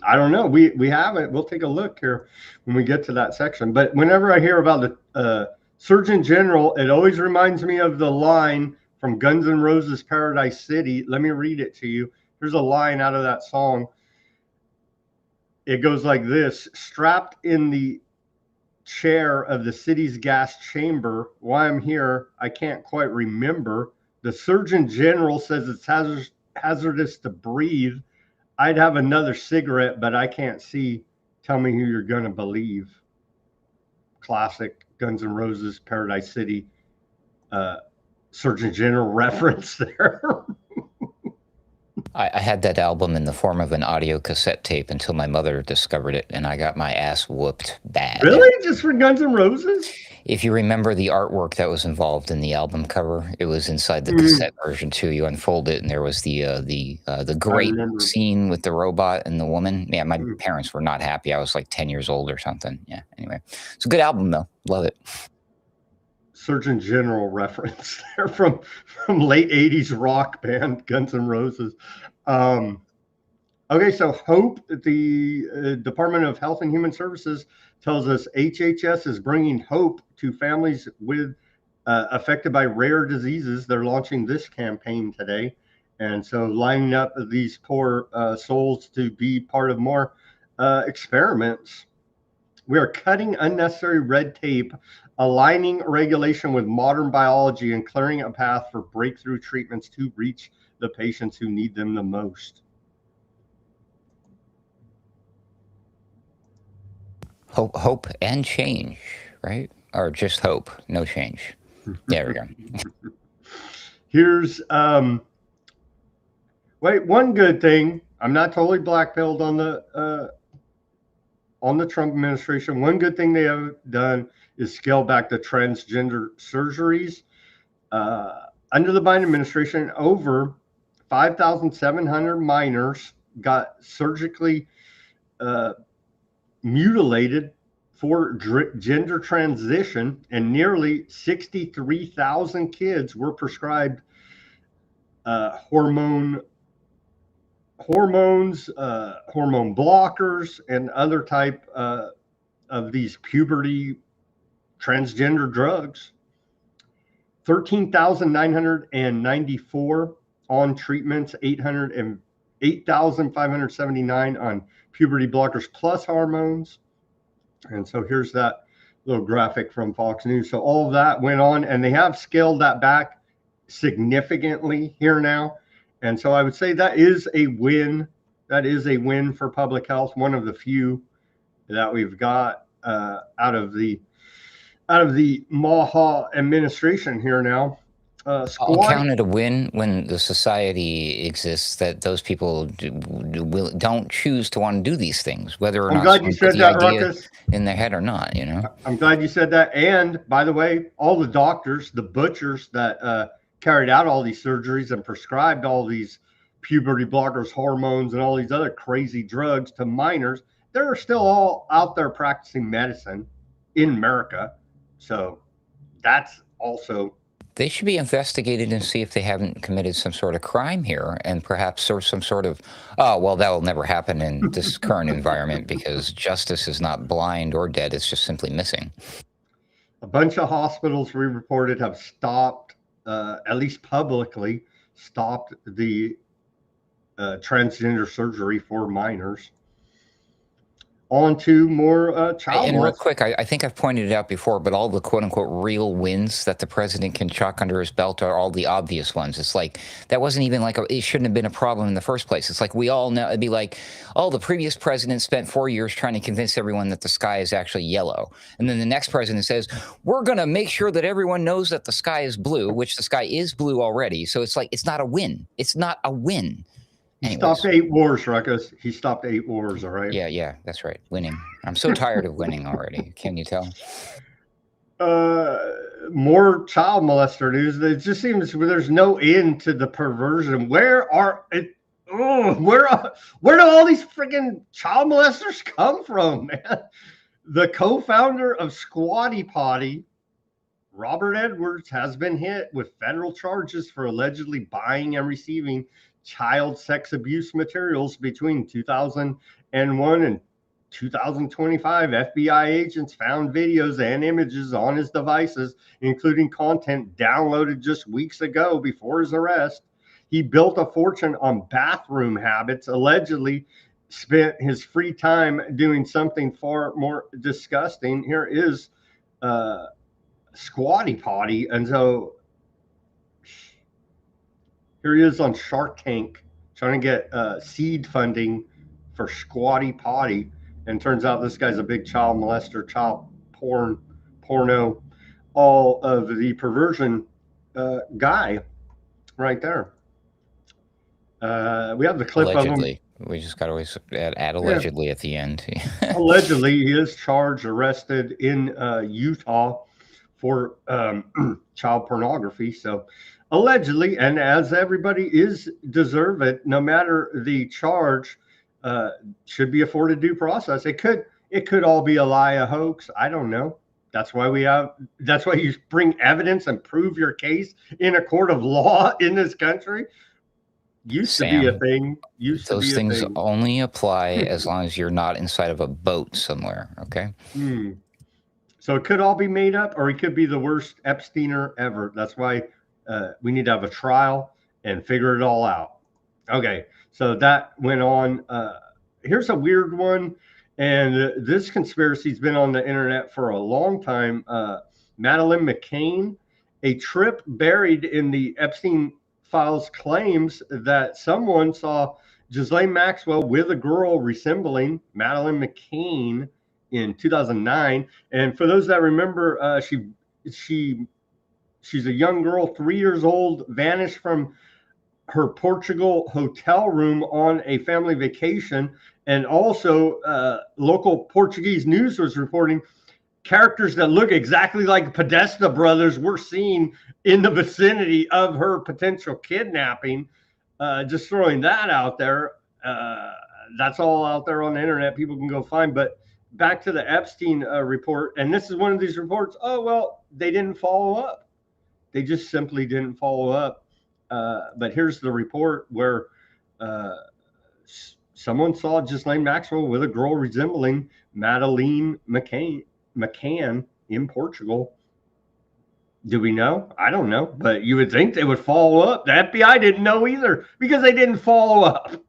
Speaker 1: I don't know. We haven't. We'll take a look here when we get to that section. But whenever I hear about the Surgeon General, it always reminds me of the line from Guns N' Roses' Paradise City. Let me read it to you. Here's a line out of that song. It goes like this: strapped in the chair of the city's gas chamber, why I'm here, I can't quite remember. The Surgeon General says it's hazardous to breathe. I'd have another cigarette, but I can't see. Tell me who you're going to believe. Classic Guns N' Roses, Paradise City, Surgeon General reference there.
Speaker 2: I had that album in the form of an audio cassette tape until my mother discovered it, and I got my ass whooped bad.
Speaker 1: Really? Just for Guns N' Roses?
Speaker 2: If you remember the artwork that was involved in the album cover, it was inside the cassette version too. You unfold it, and there was the great scene with the robot and the woman. Yeah, my parents were not happy. I was like 10 years old or something. Yeah. Anyway, it's a good album though. Love it.
Speaker 1: Surgeon General reference there from late 80s rock band Guns N' Roses. Okay, so Hope, the Department of Health and Human Services, tells us HHS is bringing hope to families with affected by rare diseases. They're launching this campaign today. And so lining up these poor souls to be part of more experiments. We are cutting unnecessary red tape, aligning regulation with modern biology, and clearing a path for breakthrough treatments to reach the patients who need them the most.
Speaker 2: Hope and change, right? Or just hope, no change. There we go.
Speaker 1: Here's one good thing. I'm not totally blackpilled on the Trump administration. One good thing they have done is scale back the transgender surgeries. Under the Biden administration, over 5,700 minors got surgically mutilated for gender transition, and nearly 63,000 kids were prescribed hormone blockers, and other type of these puberty transgender drugs. 13,994 on treatments, 8,579 on puberty blockers plus hormones. And so here's that little graphic from Fox News. So all of that went on, and they have scaled that back significantly here now. And so I would say that is a win. That is a win for public health. One of the few that we've got out of the Maha administration here now.
Speaker 2: I'll count it a win when the society exists that those people don't choose to want to do these things, whether or not
Speaker 1: someone put the idea
Speaker 2: Ruckus, in their head or not. You know,
Speaker 1: I'm glad you said that. And by the way, all the doctors, the butchers that carried out all these surgeries and prescribed all these puberty blockers, hormones, and all these other crazy drugs to minors, they're still all out there practicing medicine in America. So that's also...
Speaker 2: They should be investigated and see if they haven't committed some sort of crime here, and perhaps serve some sort of, oh, well, that will never happen in this current environment because justice is not blind or dead. It's just simply missing.
Speaker 1: A bunch of hospitals we reported have stopped, at least publicly, stopped the transgender surgery for minors. On to more child
Speaker 2: And real quick, I think I've pointed it out before, but all the quote-unquote real wins that the president can chalk under his belt are all the obvious ones. It's like, that wasn't even like, it shouldn't have been a problem in the first place. It's like, we all know, it'd be like, oh, the previous president spent 4 years trying to convince everyone that the sky is actually yellow. And then the next president says, we're going to make sure that everyone knows that the sky is blue, which the sky is blue already. So it's like, it's not a win. It's not a win.
Speaker 1: He stopped 8 wars, Ruckus. He stopped 8 wars, all right?
Speaker 2: Yeah, that's right. Winning. I'm so tired of winning already. Can you tell?
Speaker 1: More child molester news. It just seems there's no end to the perversion. Where do all these freaking child molesters come from, man? The co-founder of Squatty Potty, Robert Edwards, has been hit with federal charges for allegedly buying and receiving child sex abuse materials between 2001 and 2025. FBI agents found videos and images on his devices, including content downloaded just weeks ago before his arrest. He built a fortune on bathroom habits, allegedly spent his free time doing something far more disgusting. Here is Squatty Potty. And so here he is on Shark Tank trying to get seed funding for Squatty Potty. And turns out this guy's a big child molester, child porno, all of the perversion guy right there. We have the clip
Speaker 2: allegedly.
Speaker 1: of him.
Speaker 2: We just got to always add allegedly at the end.
Speaker 1: Allegedly, he is arrested in Utah for child pornography. So allegedly, and as everybody is deserved, no matter the charge, should be afforded due process. It could all be a lie, a hoax. I don't know. That's why you bring evidence and prove your case in a court of law in this country. Used to be a thing.
Speaker 2: Those things only apply as long as you're not inside of a boat somewhere. Okay.
Speaker 1: So it could all be made up, or he could be the worst Epsteiner ever. That's why we need to have a trial and figure it all out. Okay, so that went on. Here's a weird one, and this conspiracy's been on the internet for a long time. Madeleine McCain, a trip buried in the Epstein files, claims that someone saw Ghislaine Maxwell with a girl resembling Madeleine McCain in 2009. And for those that remember, she's a young girl, 3 years old, vanished from her Portugal hotel room on a family vacation. And also, local Portuguese news was reporting characters that look exactly like Podesta brothers were seen in the vicinity of her potential kidnapping. Just throwing that out there. That's all out there on the internet. People can go find. But back to the Epstein report, and this is one of these reports. Oh, well, they didn't follow up. They just simply didn't follow up. But here's the report where someone saw Ghislaine Maxwell with a girl resembling Madeleine McCann in Portugal. Do we know? I don't know, but you would think they would follow up. The FBI didn't know either because they didn't follow up.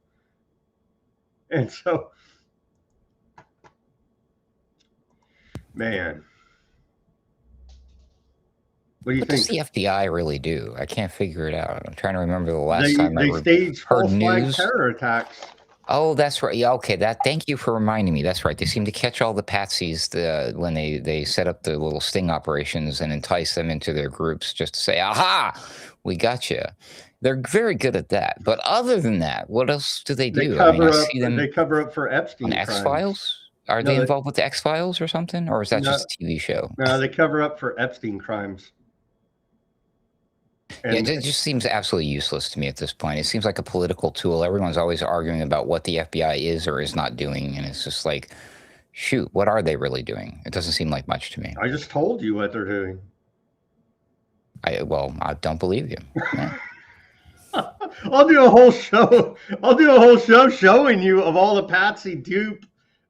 Speaker 1: And so, man, what do you think?
Speaker 2: What does the FBI really do? I can't figure it out. I'm trying to remember the last time
Speaker 1: They staged
Speaker 2: heard
Speaker 1: false flag
Speaker 2: news.
Speaker 1: terror attacks.
Speaker 2: Oh, that's right. Yeah, okay. Thank you for reminding me. That's right. They seem to catch all the patsies when they set up the little sting operations and entice them into their groups just to say, "Aha, we got you." They're very good at that. But other than that, what else do they do?
Speaker 1: They cover up for Epstein
Speaker 2: on X-Files. Are they involved with the X-Files or something, or is that just a TV show?
Speaker 1: No, they cover up for Epstein crimes.
Speaker 2: And it just seems absolutely useless to me at this point. It seems like a political tool. Everyone's always arguing about what the FBI is or is not doing, and it's just like, shoot, what are they really doing? It doesn't seem like much to me.
Speaker 1: I just told you what they're doing.
Speaker 2: I don't believe you. Yeah.
Speaker 1: I'll do a whole show. I'll do a whole show showing you of all the patsy dupe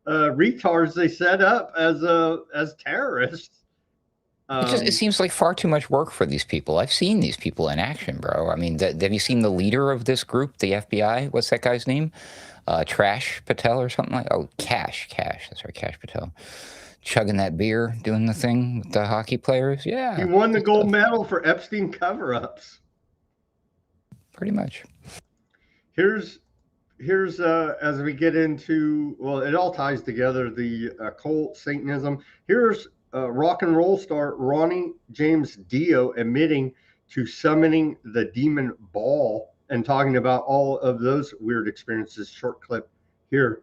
Speaker 1: retards they set up as terrorists.
Speaker 2: It seems like far too much work for these people. I've seen these people in action, bro. I mean, have you seen the leader of this group, the FBI? What's that guy's name? Trash Patel or something like? Oh, Cash. That's right, Cash Patel. Chugging that beer, doing the thing with the hockey players. Yeah.
Speaker 1: He won the gold medal for Epstein cover-ups.
Speaker 2: Pretty much.
Speaker 1: Here's as we get into, well, it all ties together, the occult Satanism. Here's rock and roll star Ronnie James Dio admitting to summoning the demon Baal and talking about all of those weird experiences. Short clip here,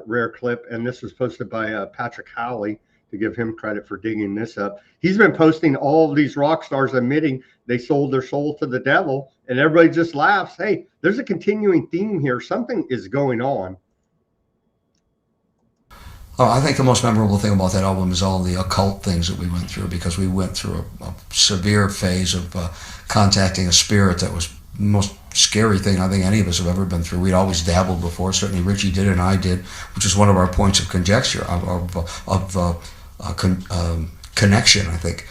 Speaker 1: rare clip, and this was posted by Patrick Howley, to give him credit for digging this up. He's been posting all of these rock stars admitting they sold their soul to the devil, and everybody just laughs. Hey, there's a continuing theme here. Something is going on.
Speaker 10: Oh, I think the most memorable thing about that album is all the occult things that we went through, because we went through a severe phase of contacting a spirit that was the most scary thing I think any of us have ever been through. We'd always dabbled before. Certainly Richie did and I did, which is one of our points of conjecture, connection, I think.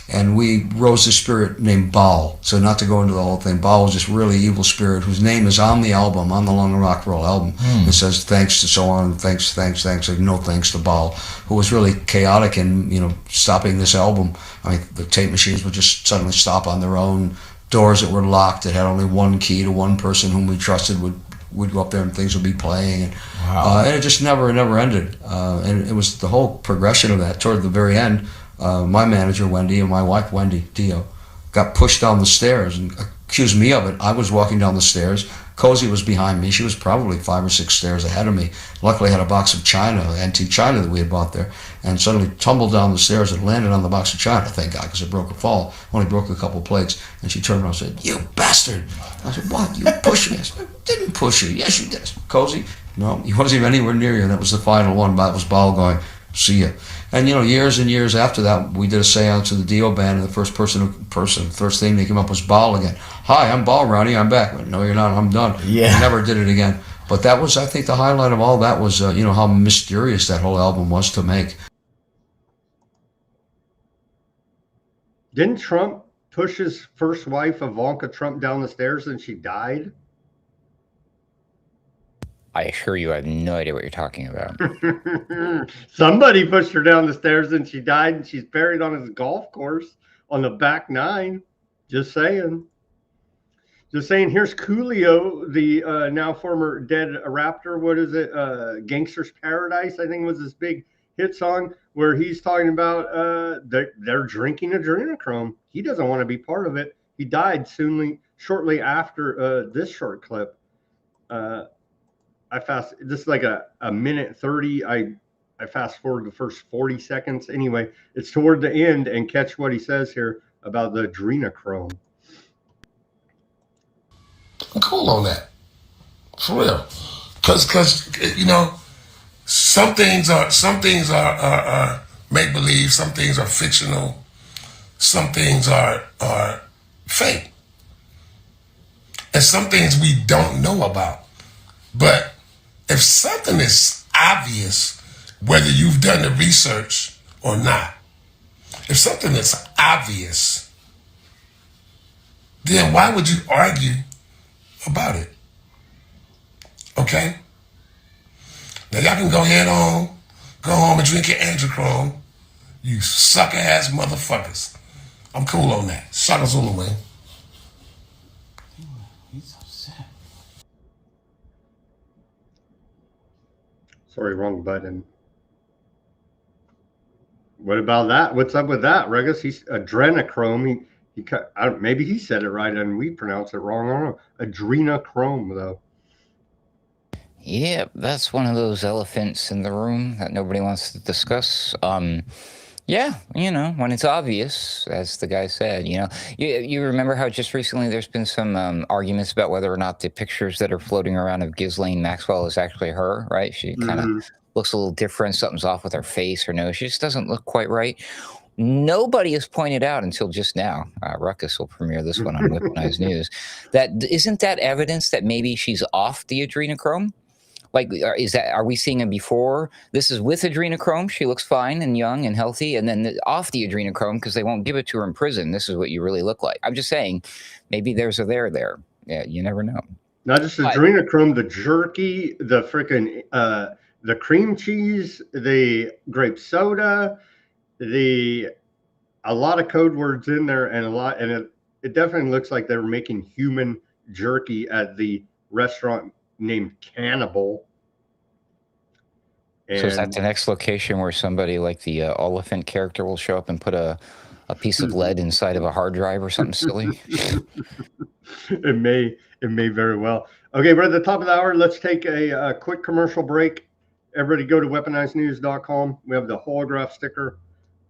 Speaker 10: And we rose a spirit named Baal. So not to go into the whole thing, Baal was this really evil spirit whose name is on the album, on the Long Rock Roll album. It says thanks to so on, thanks, like no thanks to Baal, who was really chaotic in, stopping this album. I mean, the tape machines would just suddenly stop on their own. Doors that were locked that had only one key to one person whom we trusted would go up there and things would be playing. And, and it just never ended. And it was the whole progression of that. Toward the very end, my manager, Wendy, and my wife, Wendy Dio, got pushed down the stairs and accused me of it. I was walking down the stairs. Cozy was behind me. She was probably 5 or 6 stairs ahead of me. Luckily, I had a box of china, antique china that we had bought there, and suddenly tumbled down the stairs and landed on the box of china, thank God, because it broke a fall. Only broke a couple plates. And she turned around and said, "You bastard." I said, "What? You pushed me." I said, "I didn't push you." "Yes, you did." I said, "Cozy?" "No, he wasn't even anywhere near you." And that was the final one. That was Baal going, "See ya." And years and years after that, we did a seance of the Dio band, and the first thing they came up was Baal again. "Hi, I'm Baal, Ronnie, I'm back." I went, "No, you're not, I'm done."
Speaker 11: Yeah.
Speaker 10: We never did it again. But that was, I think, the highlight of all that was, how mysterious that whole album was to make.
Speaker 1: Didn't Trump push his first wife, Ivanka Trump, down the stairs and she died?
Speaker 2: I assure you, I have no idea what you're talking about.
Speaker 1: Somebody pushed her down the stairs and she died, and she's buried on his golf course on the back 9. Just saying. Just saying, here's Coolio, the now former dead rapper. What is it? Gangster's Paradise, I think was his big hit song, where he's talking about they're drinking adrenochrome. He doesn't want to be part of it. He died shortly after this short clip. This is like a minute 30. I fast forward the first 40 seconds. Anyway, it's toward the end, and catch what he says here about the adrenochrome.
Speaker 11: I'm cool on that, for real, because you know, some things are make believe, some things are fictional, some things are fake, and some things we don't know about. But if something is obvious, whether you've done the research or not, if something is obvious, then why would you argue about it? Okay? Now y'all can go home and drink your androchrome, you sucker ass motherfuckers. I'm cool on that. Shaka Zulu, man.
Speaker 6: He's upset.
Speaker 1: Sorry, wrong button. What about that? What's up with that, Regus? He's adrenochrome. Maybe he said it right and we pronounce it wrong. I don't know. Adrenochrome, though.
Speaker 2: Yeah, that's one of those elephants in the room that nobody wants to discuss. Yeah, you know, when it's obvious, as the guy said, you know, you remember how just recently there's been some arguments about whether or not the pictures that are floating around of Ghislaine Maxwell is actually her, right? She kind of looks a little different. Something's off with her face or nose. She just doesn't look quite right. Nobody has pointed out until just now, Ruckus will premiere this one on Weaponized News, that isn't that evidence that maybe she's off the adrenochrome? Like, are we seeing it before? This is with adrenochrome. She looks fine and young and healthy. And then off the adrenochrome because they won't give it to her in prison. This is what you really look like. I'm just saying, maybe there's a there. Yeah, you never know.
Speaker 1: Not just adrenochrome, the jerky, the freaking the cream cheese, the grape soda, a lot of code words in there, and it definitely looks like they were making human jerky at the restaurant named Cannibal.
Speaker 2: And so is that the next location where somebody like the elephant character will show up and put a piece of lead inside of a hard drive or something silly?
Speaker 1: It may very well. Okay, we're at the top of the hour. Let's take a quick commercial break. Everybody go to weaponizednews.com. We have the holograph sticker,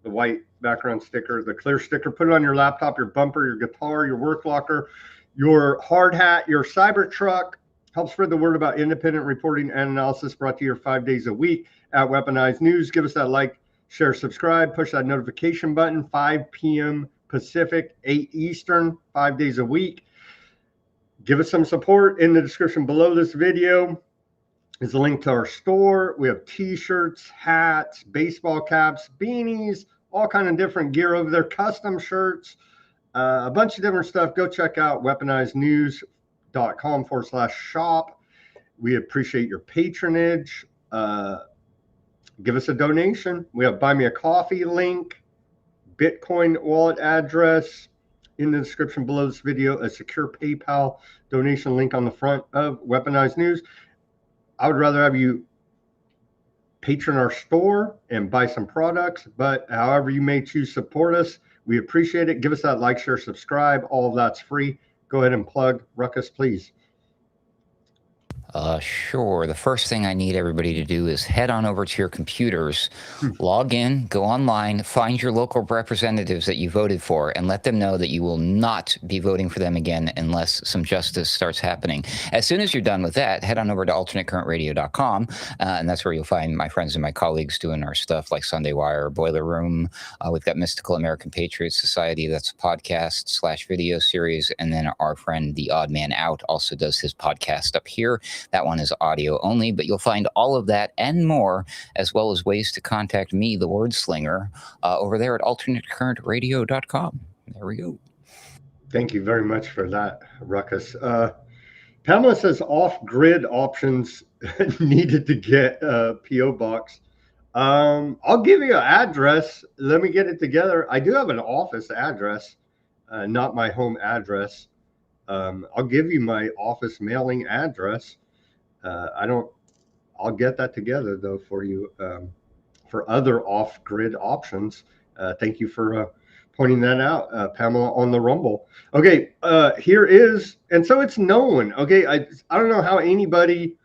Speaker 1: the white background sticker, the clear sticker. Put it on your laptop, your bumper, your guitar, your work locker, your hard hat, your cyber truck. Help spread the word about independent reporting and analysis brought to you 5 days a week at Weaponized News. Give us that like, share, subscribe, push that notification button, 5 p.m. Pacific, 8 Eastern, 5 days a week. Give us some support. In the description below this video is a link to our store. We have t-shirts, hats, baseball caps, beanies, all kind of different gear over there, custom shirts, a bunch of different stuff. Go check out weaponizednews.com/shop. We appreciate your patronage. Give us a donation. We have Buy Me a Coffee link, Bitcoin wallet address in the description below this video, a secure PayPal donation link on the front of Weaponized News. I would rather have you patron our store and buy some products, but however you may choose to support us, we appreciate it. Give us that like, share, subscribe. All of that's free. Go ahead and plug. Ruckus, please.
Speaker 2: Sure. The first thing I need everybody to do is head on over to your computers, log in, go online, find your local representatives that you voted for, and let them know that you will not be voting for them again unless some justice starts happening. As soon as you're done with that, head on over to alternatecurrentradio.com, and that's where you'll find my friends and my colleagues doing our stuff like Sunday Wire, Boiler Room. We've got Mystical American Patriot Society. That's a podcast/video series. And then our friend, The Odd Man Out, also does his podcast up here. That one is audio only, but you'll find all of that and more, as well as ways to contact me, the Word Slinger, over there at alternatecurrentradio.com. There we go.
Speaker 1: Thank you very much for that, Ruckus. Pamela says off-grid options needed to get P.O. Box. I'll give you an address. Let me get it together. I do have an office address, not my home address. I'll give you my office mailing address. I'll get that together though for you for other off-grid options. Thank you for pointing that out, Pamela, on the Rumble. Okay, here is, and so it's known. Okay, I don't know how anybody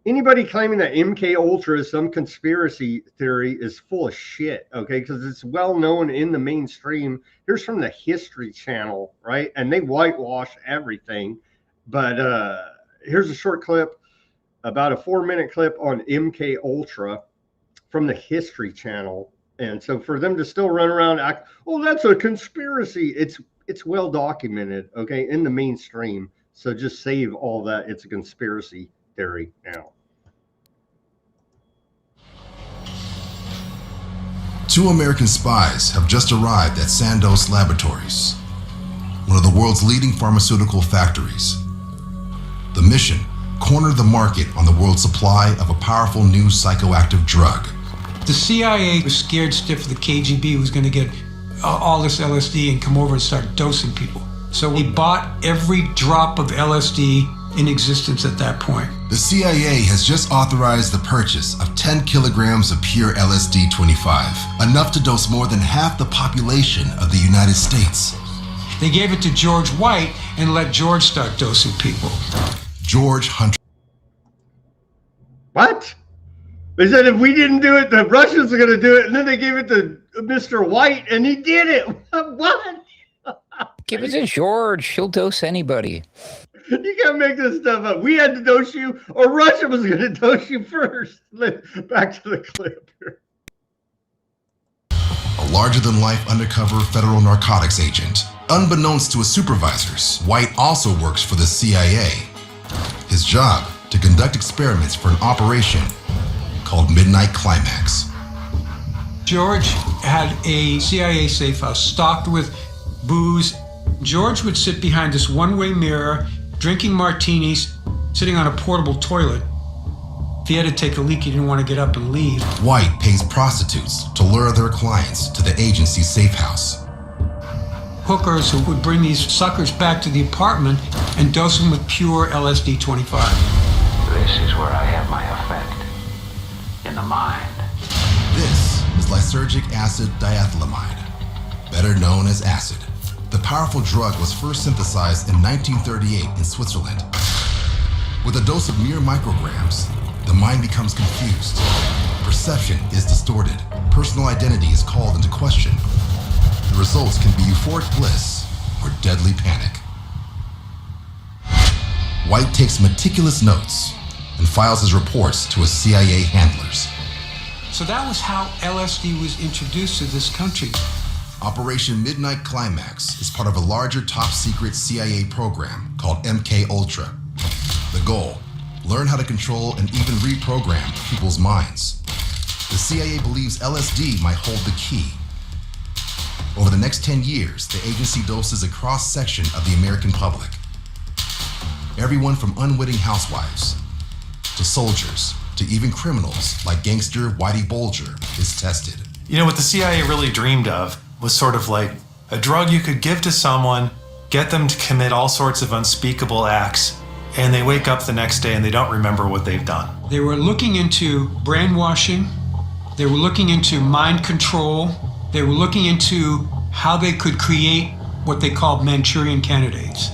Speaker 1: claiming that MK Ultra is some conspiracy theory is full of shit. Okay, because it's well known in the mainstream. Here's from the History Channel, right? And they whitewash everything. But here's a short clip, about a 4-minute clip on MK Ultra from the History Channel. And so for them to still run around act, oh, that's a conspiracy. It's well documented, okay, in the mainstream. So just save all that. It's a conspiracy theory now.
Speaker 12: 2 American spies have just arrived at Sandoz Laboratories, one of the world's leading pharmaceutical factories. The mission: corner the market on the world's supply of a powerful new psychoactive drug.
Speaker 13: The CIA was scared stiff the KGB was going to get all this LSD and come over and start dosing people. So we bought every drop of LSD in existence at that point.
Speaker 12: The CIA has just authorized the purchase of 10 kilograms of pure LSD-25, enough to dose more than half the population of the United States.
Speaker 13: They gave it to George White and let George start dosing people.
Speaker 12: George Hunter.
Speaker 1: What? They said if we didn't do it, the Russians are going to do it, and then they gave it to Mr. White, and he did it. What?
Speaker 2: Give it to George. He'll dose anybody.
Speaker 1: You can't make this stuff up. We had to dose you, or Russia was going to dose you first. Back to the clip here.
Speaker 12: A larger-than-life undercover federal narcotics agent. Unbeknownst to his supervisors, White also works for the CIA. His job: to conduct experiments for an operation called Midnight Climax.
Speaker 13: George had a CIA safe house stocked with booze. George would sit behind this one-way mirror, drinking martinis, sitting on a portable toilet. If he had to take a leak, he didn't want to get up and leave.
Speaker 12: White pays prostitutes to lure their clients to the agency's safe house.
Speaker 13: Hookers who would bring these suckers back to the apartment and dose them with pure LSD-25.
Speaker 14: This is where I have my effect. In the mind.
Speaker 12: This is lysergic acid diethylamide, better known as acid. The powerful drug was first synthesized in 1938 in Switzerland. With a dose of mere micrograms, the mind becomes confused. Perception is distorted. Personal identity is called into question. The results can be euphoric bliss or deadly panic. White takes meticulous notes and files his reports to his CIA handlers.
Speaker 13: So that was how LSD was introduced to this country.
Speaker 12: Operation Midnight Climax is part of a larger top-secret CIA program called MK Ultra. The goal: learn how to control and even reprogram people's minds. The CIA believes LSD might hold the key. Over the next 10 years, the agency doses a cross-section of the American public. Everyone from unwitting housewives to soldiers to even criminals like gangster Whitey Bulger is tested.
Speaker 15: You know, what the CIA really dreamed of was sort of like a drug you could give to someone, get them to commit all sorts of unspeakable acts, and they wake up the next day and they don't remember what they've done.
Speaker 13: They were looking into brainwashing. They were looking into mind control. They were looking into how they could create what they called Manchurian candidates.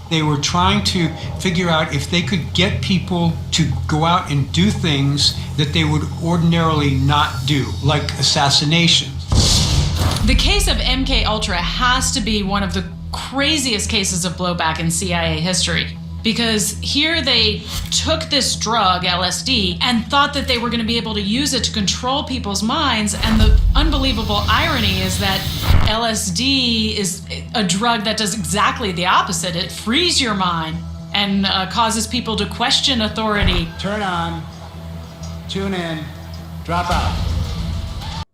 Speaker 13: They were trying to figure out if they could get people to go out and do things that they would ordinarily not do, like assassination.
Speaker 16: The case of MK Ultra has to be one of the craziest cases of blowback in CIA history. Because here they took this drug, LSD, and thought that they were going to be able to use it to control people's minds. And the unbelievable irony is that LSD is a drug that does exactly the opposite. It frees your mind and causes people to question authority.
Speaker 3: Turn on, tune in, drop out.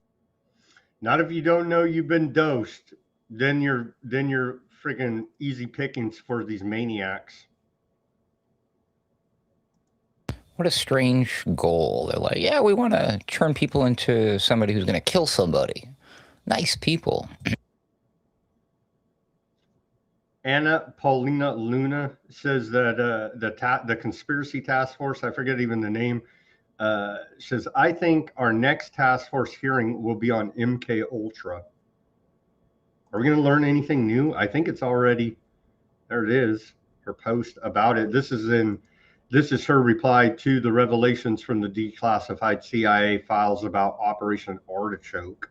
Speaker 1: Not if you don't know you've been dosed. Then you're freaking easy pickings for these maniacs.
Speaker 2: What a strange goal. They're like, yeah, we want to turn people into somebody who's going to kill somebody. Nice people.
Speaker 1: Anna Paulina Luna says that the conspiracy task force, I forget even the name, says, I think our next task force hearing will be on MK Ultra. Are we going to learn anything new? I think it's already, there it is, her post about it. This is her reply to the revelations from the declassified CIA files about Operation Artichoke.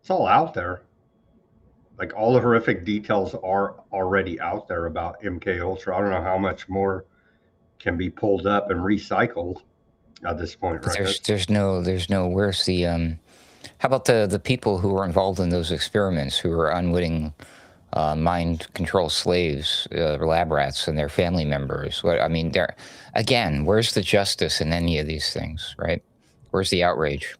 Speaker 1: It's all out there. Like, all the horrific details are already out there about MK Ultra. I don't know how much more can be pulled up and recycled at this point,
Speaker 2: But
Speaker 1: right?
Speaker 2: there's no where's the how about the people who were involved in those experiments, who were unwitting mind control slaves, lab rats, and their family members? What I mean, there again, where's the justice in any of these things, right? Where's the outrage?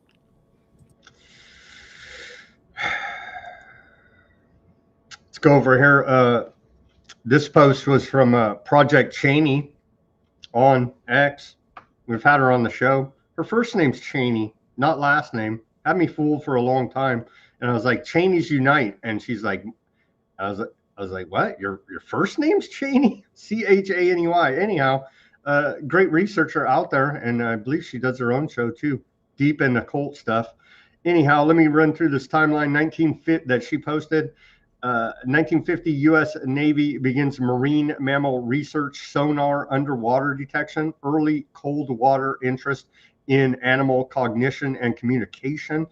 Speaker 1: Let's go over here. This post was from Project Cheney on X. We've had her on the show. Her first name's Cheney, not last name. Had me fooled for a long time. And I was like, Cheney's Unite. And she's like, I was like, what? Your first name's Cheney? Chaney. Anyhow, great researcher out there. And I believe she does her own show too, deep in occult stuff. Anyhow, let me run through this timeline. 1950 that she posted. 1950, U.S. Navy begins marine mammal research, sonar, underwater detection, early cold water interest in animal cognition and communication.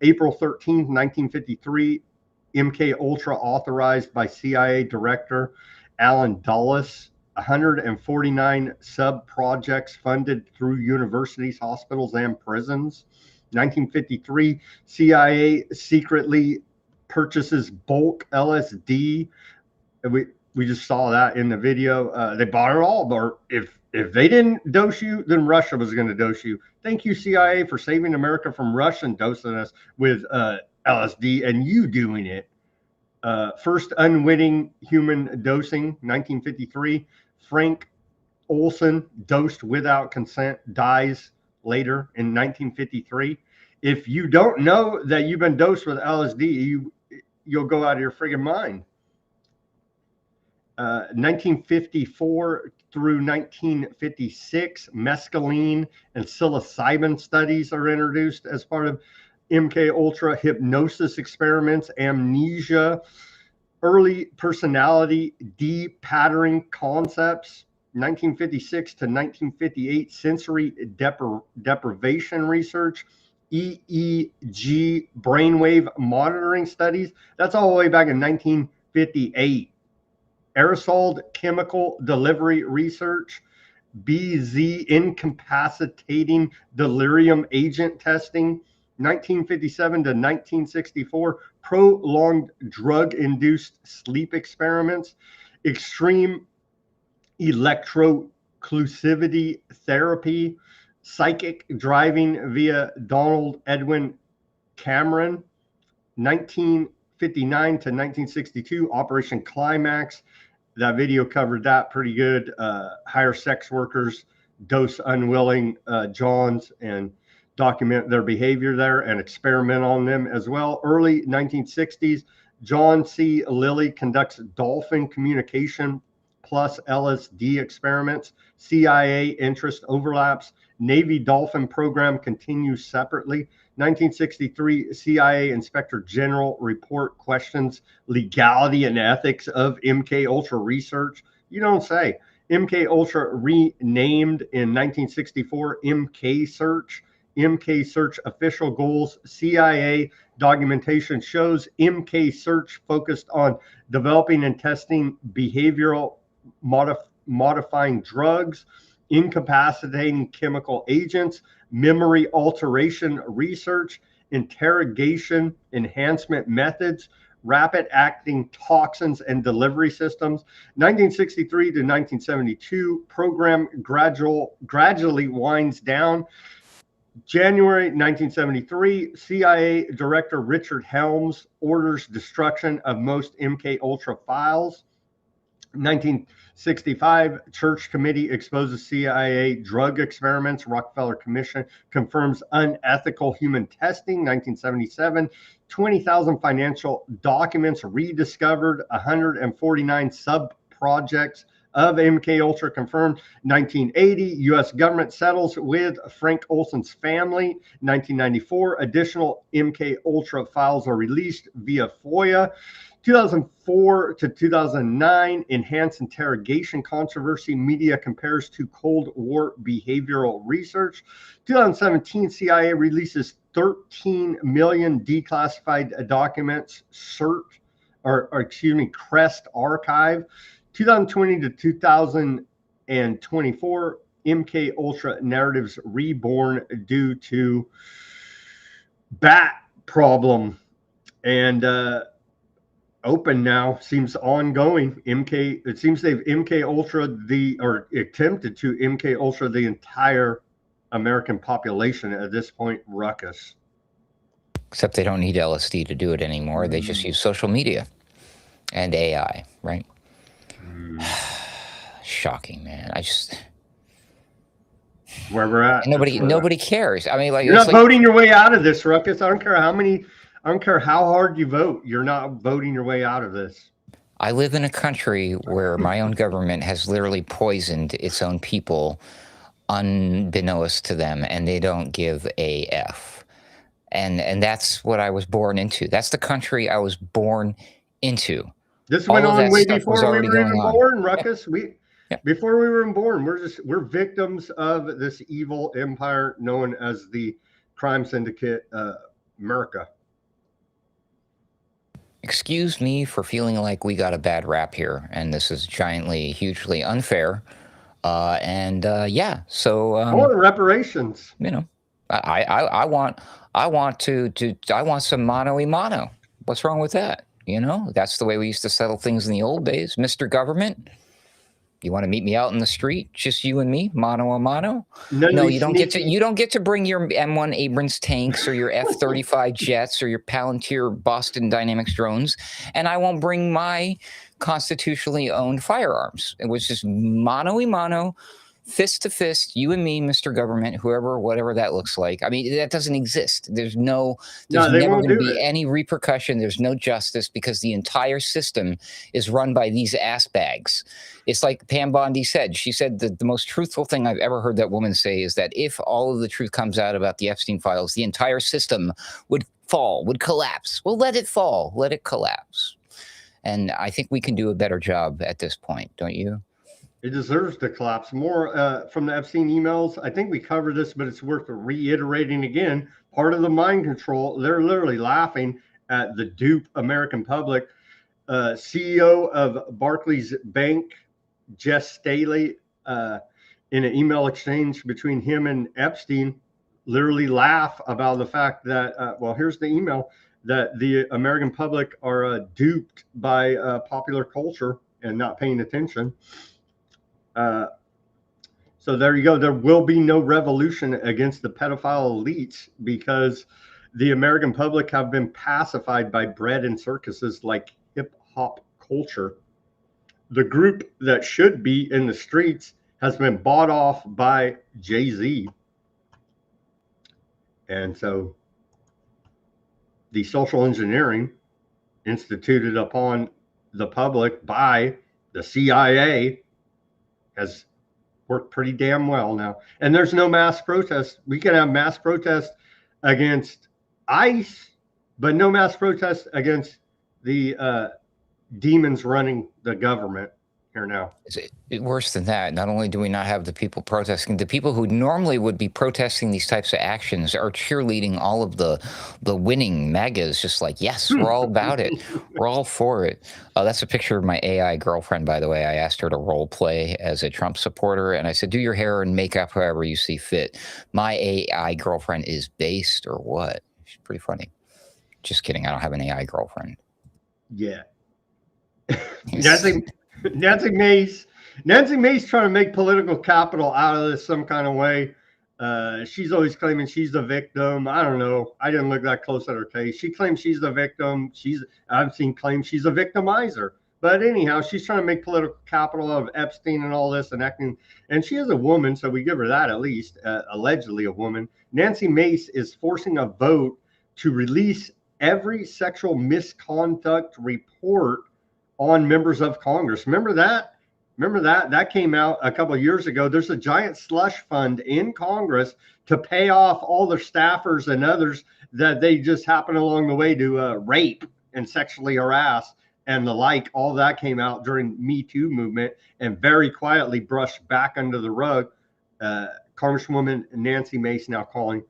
Speaker 1: April 13th, 1953, MK Ultra authorized by CIA Director Alan Dulles. 149 sub-projects funded through universities, hospitals, and prisons. 1953, CIA secretly purchases bulk LSD. We just saw that in the video. They bought it all, but if they didn't dose you, then Russia was going to dose you. Thank you, CIA, for saving America from Russian dosing us with LSD and you doing it. First unwitting human dosing, 1953. Frank Olson, dosed without consent, dies later in 1953. If you don't know that you've been dosed with LSD, you'll go out of your friggin' mind. 1954 through 1956, mescaline and psilocybin studies are introduced as part of MK Ultra. Hypnosis experiments, amnesia, early personality de-patterning concepts. 1956 to 1958, sensory deprivation research. EEG brainwave monitoring studies. That's all the way back in 1958. Aerosol chemical delivery research. BZ incapacitating delirium agent testing. 1957 to 1964, prolonged drug-induced sleep experiments. Extreme electroclusivity therapy. Psychic driving via Donald Edwin Cameron. 1959 to 1962, Operation Climax. That video covered that pretty good. Hire sex workers, dose unwilling Johns, and document their behavior there and experiment on them as well. Early 1960s, John C. Lilly conducts dolphin communication plus LSD experiments. CIA interest overlaps. Navy Dolphin program continues separately. 1963, CIA Inspector General report questions legality and ethics of MK Ultra research. You don't say. MK Ultra renamed in 1964 MK Search. MK Search official goals. CIA documentation shows MK Search focused on developing and testing behavioral modifying drugs, incapacitating chemical agents, memory alteration research, interrogation enhancement methods, rapid acting toxins and delivery systems. 1963 to 1972, program gradually winds down. January 1973, CIA Director Richard Helms orders destruction of most MK Ultra files. 1965, Church Committee exposes CIA drug experiments. Rockefeller Commission confirms unethical human testing. 1977, 20,000 financial documents rediscovered. 149 sub-projects of MK Ultra confirmed. 1980, U.S. government settles with Frank Olson's family. 1994, additional MK Ultra files are released via FOIA. 2004 to 2009, enhanced interrogation controversy. Media compares to Cold War behavioral research. 2017, CIA releases 13 million declassified documents. CREST archive. 2020 to 2024, MK Ultra narratives reborn due to bat problem. And open now seems ongoing. It seems they've MK Ultra attempted to MK Ultra the entire American population at this point. Ruckus.
Speaker 2: Except they don't need LSD to do it anymore. They just use social media and AI, right? Shocking, man.
Speaker 1: Where we're at.
Speaker 2: Nobody cares. I mean, like,
Speaker 1: you're not voting your way out of this, Ruckus. I don't care how hard you vote. You're not voting your way out of this.
Speaker 2: I live in a country where my own government has literally poisoned its own people unbeknownst to them, and they don't give a F. And that's what I was born into. That's the country I was born into.
Speaker 1: This went on way before we were even born, Ruckus. Before we were born, we're victims of this evil empire known as the crime syndicate, America.
Speaker 2: Excuse me for feeling like we got a bad rap here, and this is hugely unfair. So
Speaker 1: I want reparations.
Speaker 2: You know, I want some mano y mano. What's wrong with that? You know, that's the way we used to settle things in the old days. Mr. Government, you want to meet me out in the street, just you and me, mano a mano? No, you don't get to. You don't get to bring your M1 Abrams tanks or your F-35 jets or your Palantir Boston Dynamics drones, and I won't bring my constitutionally owned firearms. It was just mano y mano, fist to fist, you and me, Mr. Government, whoever, whatever that looks like. I mean, that doesn't exist. There's never going to be any repercussion. There's no justice because the entire system is run by these ass bags. It's like Pam Bondi said. She said that the most truthful thing I've ever heard that woman say is that if all of the truth comes out about the Epstein files, the entire system would fall, would collapse. Well, let it fall. Let it collapse. And I think we can do a better job at this point, don't you?
Speaker 1: It deserves to collapse. More from the Epstein emails. I think we covered this, but it's worth reiterating again. Part of the mind control, they're literally laughing at the dupe American public. CEO of Barclays Bank, Jess Staley, in an email exchange between him and Epstein, literally laugh about the fact that, here's the email, that the American public are duped by popular culture and not paying attention. So there you go. There will be no revolution against the pedophile elites because the American public have been pacified by bread and circuses like hip hop culture. The group that should be in the streets has been bought off by Jay-Z. And so the social engineering instituted upon the public by the CIA has worked pretty damn well now. And there's no mass protest. We can have mass protest against ICE, but no mass protest against the demons running the government here now.
Speaker 2: It's worse than that. Not only do we not have the people protesting, the people who normally would be protesting these types of actions are cheerleading all of the winning megas, just like, yes, we're all about it. We're all for it. That's a picture of my AI girlfriend, by the way. I asked her to role play as a Trump supporter, and I said, do your hair and makeup however you see fit. My AI girlfriend is based or what? She's pretty funny. Just kidding. I don't have an AI girlfriend.
Speaker 1: Yeah. Nancy Mace trying to make political capital out of this some kind of way. She's always claiming she's the victim. I don't know. I didn't look that close at her case. She claims she's the victim. I've seen claims she's a victimizer. But anyhow, she's trying to make political capital of Epstein and all this and acting. And she is a woman, so we give her that at least, allegedly a woman. Nancy Mace is forcing a vote to release every sexual misconduct report on members of Congress. Remember that? That came out a couple of years ago. There's a giant slush fund in Congress to pay off all their staffers and others that they just happen along the way to rape and sexually harass and the like. All that came out during Me Too movement and very quietly brushed back under the rug. Congresswoman Nancy Mace now calling.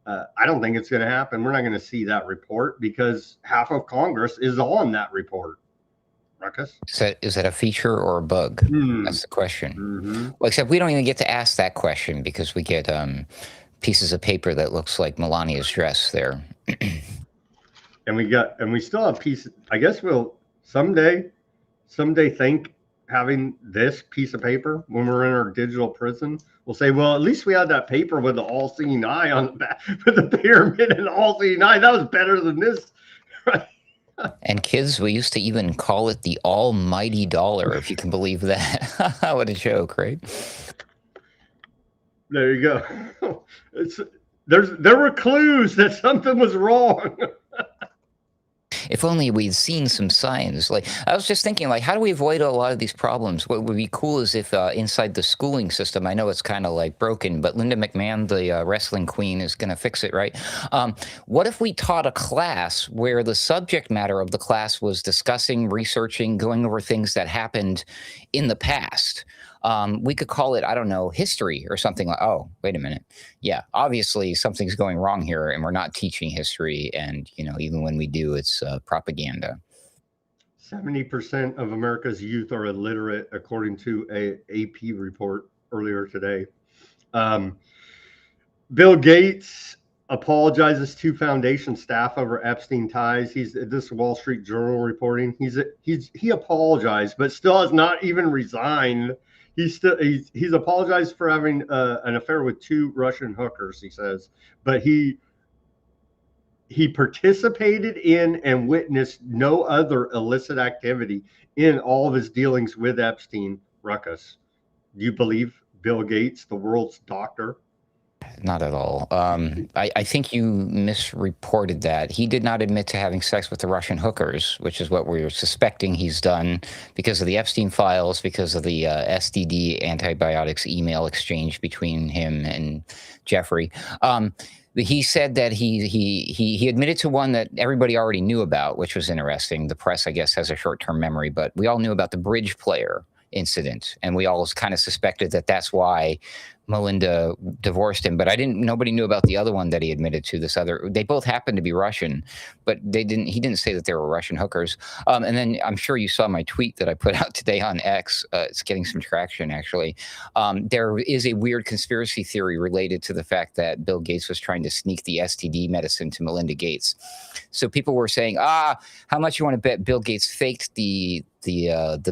Speaker 1: I don't think it's going to happen. We're not going to see that report because half of Congress is on that report. Ruckus?
Speaker 2: Is that a feature or a bug? That's the question.
Speaker 1: Mm-hmm.
Speaker 2: Well, except we don't even get to ask that question because we get pieces of paper that looks like Melania's dress there.
Speaker 1: and we still have pieces. I guess we'll someday think having this piece of paper when we're in our digital prison, we'll say, well, at least we had that paper with the all-seeing eye on the back, with the pyramid and all-seeing eye. That was better than this. Right?
Speaker 2: And kids, we used to even call it the almighty dollar, if you can believe that. What a joke, right?
Speaker 1: There you go. There were clues that something was wrong.
Speaker 2: If only we'd seen some signs. Like, I was just thinking, like, how do we avoid a lot of these problems? What would be cool is if inside the schooling system, I know it's kind of like broken, but Linda McMahon, the wrestling queen, is going to fix it, right? What if we taught a class where the subject matter of the class was discussing, researching, going over things that happened in the past? We could call it, I don't know, history or something like, oh, wait a minute. Yeah, obviously something's going wrong here and we're not teaching history. And, you know, even when we do, it's propaganda.
Speaker 1: 70% of America's youth are illiterate, according to a AP report earlier today. Bill Gates apologizes to foundation staff over Epstein ties. This Wall Street Journal reporting. He apologized, but still has not even resigned. He's apologized for having an affair with 2 Russian hookers, he says, but he participated in and witnessed no other illicit activity in all of his dealings with Epstein. Ruckus, do you believe Bill Gates, the world's doctor?
Speaker 2: Not at all. I think you misreported that. He did not admit to having sex with the Russian hookers, which is what we're suspecting he's done because of the Epstein files, because of the STD antibiotics email exchange between him and Jeffrey. He said that he admitted to one that everybody already knew about, which was interesting. The press, I guess, has a short-term memory, but we all knew about the bridge player incident, and we all kind of suspected that that's why Melinda divorced him, but nobody knew about the other one that he admitted to. They both happened to be Russian, but he didn't say that they were Russian hookers. And then I'm sure you saw my tweet that I put out today on X. It's getting some traction, actually. There is a weird conspiracy theory related to the fact that Bill Gates was trying to sneak the STD medicine to Melinda Gates. So people were saying, how much you want to bet Bill Gates faked the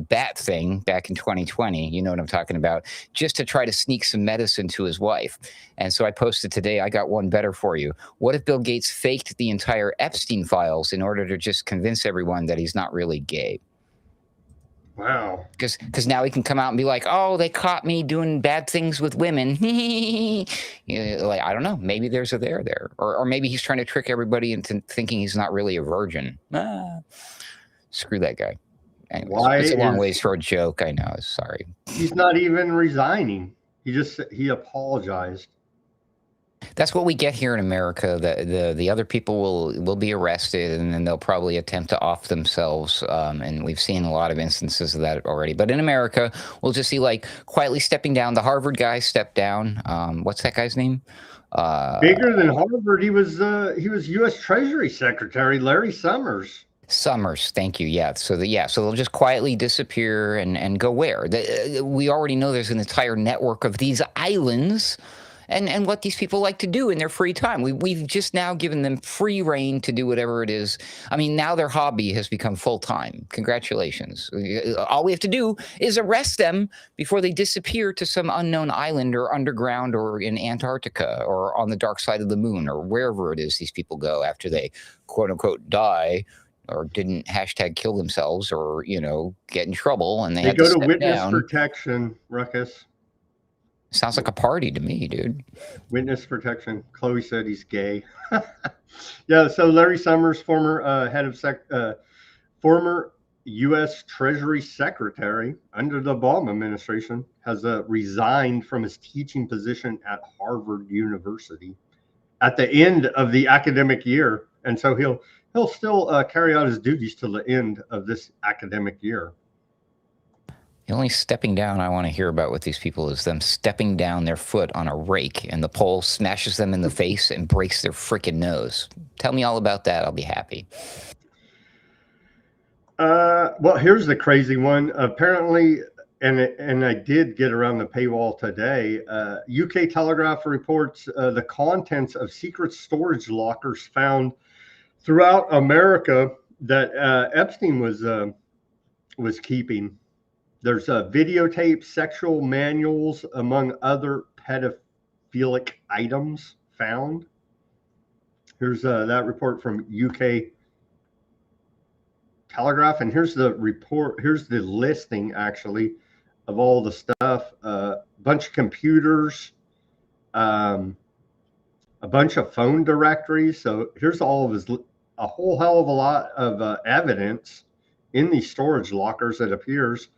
Speaker 2: bat thing back in 2020, you know what I'm talking about, just to try to sneak some medicine to his wife. And so I posted today, I got one better for you. What if Bill Gates faked the entire Epstein files in order to just convince everyone that he's not really gay?
Speaker 1: Wow.
Speaker 2: Because now he can come out and be like, oh, they caught me doing bad things with women. Like, I don't know. Maybe there's a there. Or maybe he's trying to trick everybody into thinking he's not really a virgin. Screw that guy. Anyways, it's a long ways for a joke. I know. Sorry.
Speaker 1: He's not even resigning. He apologized.
Speaker 2: That's what we get here in America. The other people will be arrested, and then they'll probably attempt to off themselves. And we've seen a lot of instances of that already. But in America, we'll just see like quietly stepping down. The Harvard guy stepped down. What's that guy's name?
Speaker 1: Bigger than Harvard. He was U.S. Treasury Secretary Larry Summers.
Speaker 2: Thank you. Yeah. So they'll just quietly disappear and go where? We already know there's an entire network of these islands and what these people like to do in their free time. We've just now given them free reign to do whatever it is. I mean, now their hobby has become full-time. Congratulations. All we have to do is arrest them before they disappear to some unknown island or underground or in Antarctica or on the dark side of the moon or wherever it is these people go after they, quote unquote, die or didn't hashtag kill themselves or, get in trouble and they
Speaker 1: They
Speaker 2: had
Speaker 1: go
Speaker 2: to
Speaker 1: to
Speaker 2: step
Speaker 1: witness
Speaker 2: down.
Speaker 1: protection, Ruckus.
Speaker 2: Sounds like a party to me, dude.
Speaker 1: Witness protection. Chloe said he's gay. Yeah, so Larry Summers, former former U.S. Treasury Secretary under the Obama administration, has resigned from his teaching position at Harvard University at the end of the academic year, and so he'll still carry out his duties till the end of this academic year.
Speaker 2: The only stepping down I want to hear about with these people is them stepping down their foot on a rake and the pole smashes them in the face and breaks their freaking nose. Tell me all about that. I'll be happy.
Speaker 1: Well, here's the crazy one. Apparently, and I did get around the paywall today. UK Telegraph reports the contents of secret storage lockers found throughout America that Epstein was keeping. There's videotapes, sexual manuals, among other pedophilic items found. Here's that report from UK Telegraph, and here's the report. Here's the listing, actually, of all the stuff. A bunch of computers, a bunch of phone directories. So here's all of a whole hell of a lot of evidence in these storage lockers. It appears.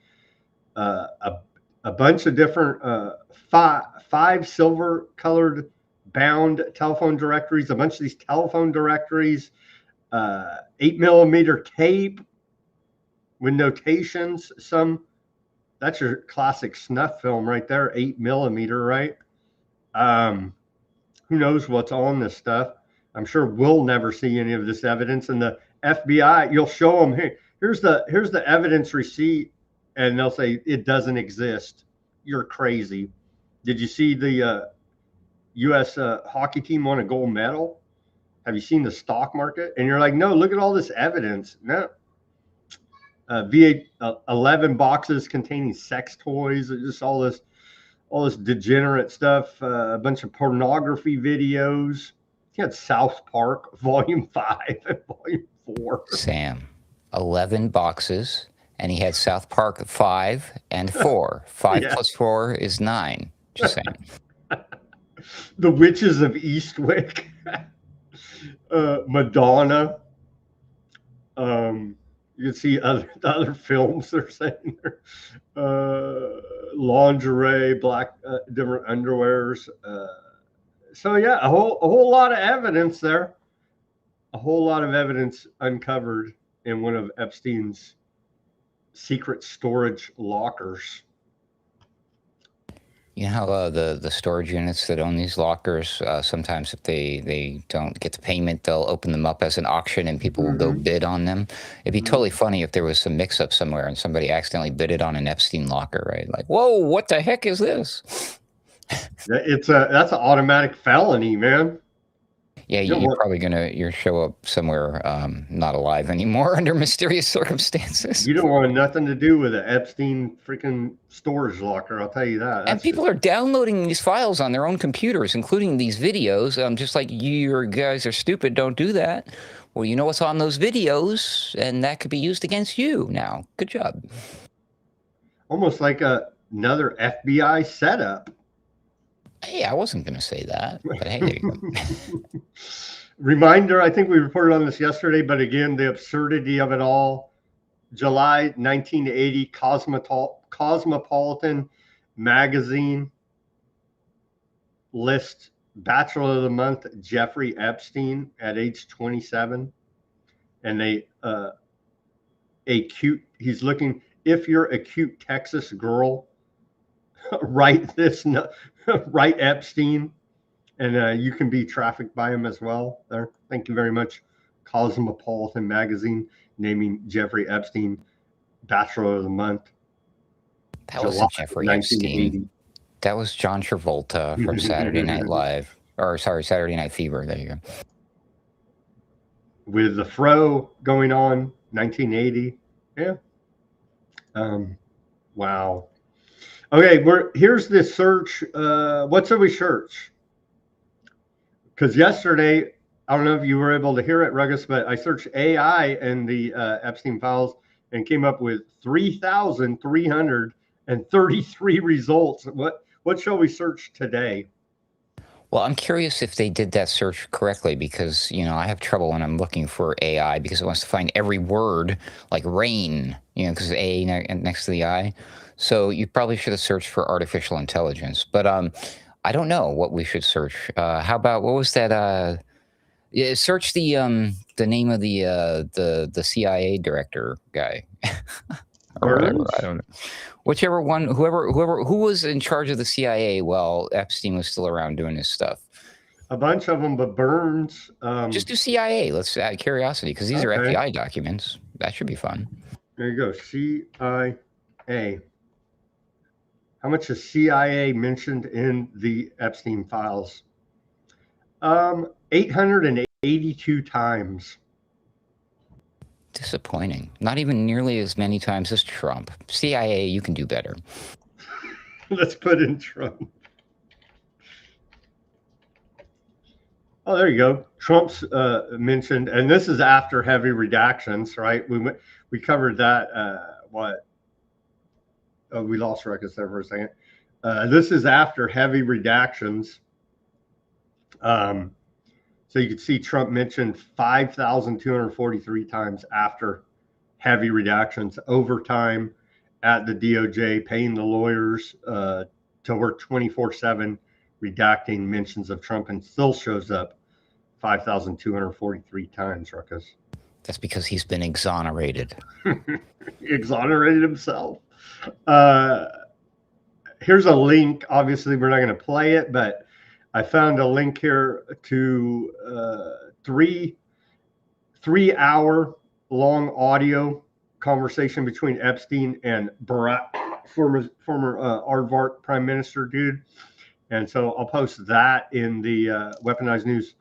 Speaker 1: A bunch of different five silver colored bound telephone directories, a bunch of these telephone directories, 8mm tape with notations. That's your classic snuff film right there, 8mm, right? Who knows what's on this stuff? I'm sure we'll never see any of this evidence. And the FBI, you'll show them, hey, here's the evidence receipt. And they'll say, it doesn't exist. You're crazy. Did you see the U.S. hockey team won a gold medal? Have you seen the stock market? And you're like, no, look at all this evidence. No. V8 11 boxes containing sex toys, just all this degenerate stuff, a bunch of pornography videos. You had South Park, Volume 5 and Volume 4.
Speaker 2: Sam, 11 boxes. And he had South Park 5 and 4. 5 plus 4 is 9. Just saying.
Speaker 1: The Witches of Eastwick. Madonna. You can see other films they're saying there. Lingerie, black, different underwears. So yeah, a whole lot of evidence there. A whole lot of evidence uncovered in one of Epstein's secret storage lockers.
Speaker 2: You know how the storage units that own these lockers, sometimes if they don't get the payment, they'll open them up as an auction and people will go bid on them. It'd be totally funny if there was some mix-up somewhere and somebody accidentally bidded on an Epstein locker, right? Like, whoa, what the heck is this?
Speaker 1: That's an automatic felony, man.
Speaker 2: Yeah, you're probably gonna show up somewhere not alive anymore under mysterious circumstances.
Speaker 1: You don't want nothing to do with an Epstein freaking storage locker, I'll tell you that.
Speaker 2: And people are downloading these files on their own computers, including these videos. Just like you guys are stupid, don't do that. Well, you know what's on those videos, and that could be used against you now. Good job.
Speaker 1: Almost like another FBI setup.
Speaker 2: Hey, I wasn't going to say that, but hey, there you go.
Speaker 1: Reminder, I think we reported on this yesterday, but again, the absurdity of it all. July 1980, Cosmopolitan magazine lists Bachelor of the Month Jeffrey Epstein at age 27. And he's looking, if you're a cute Texas girl, write Epstein, and you can be trafficked by him as well. There, thank you very much, Cosmopolitan magazine naming Jeffrey Epstein Bachelor of the Month.
Speaker 2: That wasn't Jeffrey Epstein. That was John Travolta from Saturday Night Live, Saturday Night Fever. There you go.
Speaker 1: With the fro going on, 1980. Yeah. Wow. Okay, here's this search. What should we search? Because yesterday I don't know if you were able to hear it, Ruggles, but I searched AI in the Epstein files and came up with 3,333 results. What shall we search today?
Speaker 2: Well, I'm curious if they did that search correctly because, I have trouble when I'm looking for AI because it wants to find every word like rain, because A next to the I. So you probably should have searched for artificial intelligence. But I don't know what we should search. How about, what was that? Yeah, search the name of the CIA director guy or whatever.
Speaker 1: Burns?
Speaker 2: I don't know. Whichever one, who was in charge of the CIA while Epstein was still around doing his stuff.
Speaker 1: A bunch of them, but Burns.
Speaker 2: Just do CIA. Let's add curiosity because these are
Speaker 1: Okay.
Speaker 2: FBI documents. That should be fun.
Speaker 1: There you go. CIA. How much is CIA mentioned in the Epstein files? 882 times.
Speaker 2: Disappointing. Not even nearly as many times as Trump. CIA, you can do better.
Speaker 1: Let's put in Trump. Oh, there you go. Trump's mentioned, and this is after heavy redactions, right? We covered that. Oh, we lost Ruckus there for a second. This is after heavy redactions. So you can see Trump mentioned 5,243 times after heavy redactions, overtime at the DOJ, paying the lawyers to work 24/7, redacting mentions of Trump, and still shows up 5,243 times, Ruckus.
Speaker 2: That's because he's been exonerated.
Speaker 1: Exonerated himself. Here's a link. Obviously, we're not going to play it, but I found a link here to 3-hour long audio conversation between Epstein and Barack, former Aardvark Prime Minister dude. And so I'll post that in the Weaponized News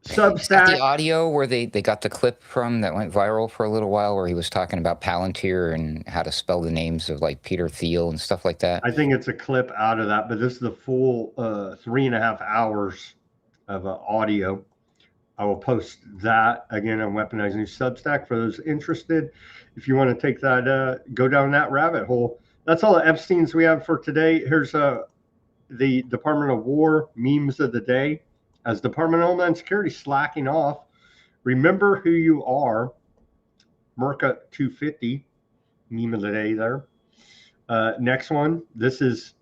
Speaker 1: Substack.
Speaker 2: Is that the audio where they got the clip from that went viral for a little while where he was talking about Palantir and how to spell the names of like Peter Thiel and stuff like that?
Speaker 1: I think it's a clip out of that, but this is the full 3.5 hours of audio. I will post that again on Weaponized News Substack for those interested. If you want to take that, go down that rabbit hole. That's all the Epsteins we have for today. Here's the Department of War memes of the day. As Department of Homeland Security slacking off, remember who you are. Merca 250 meme of the day there. Next one. This is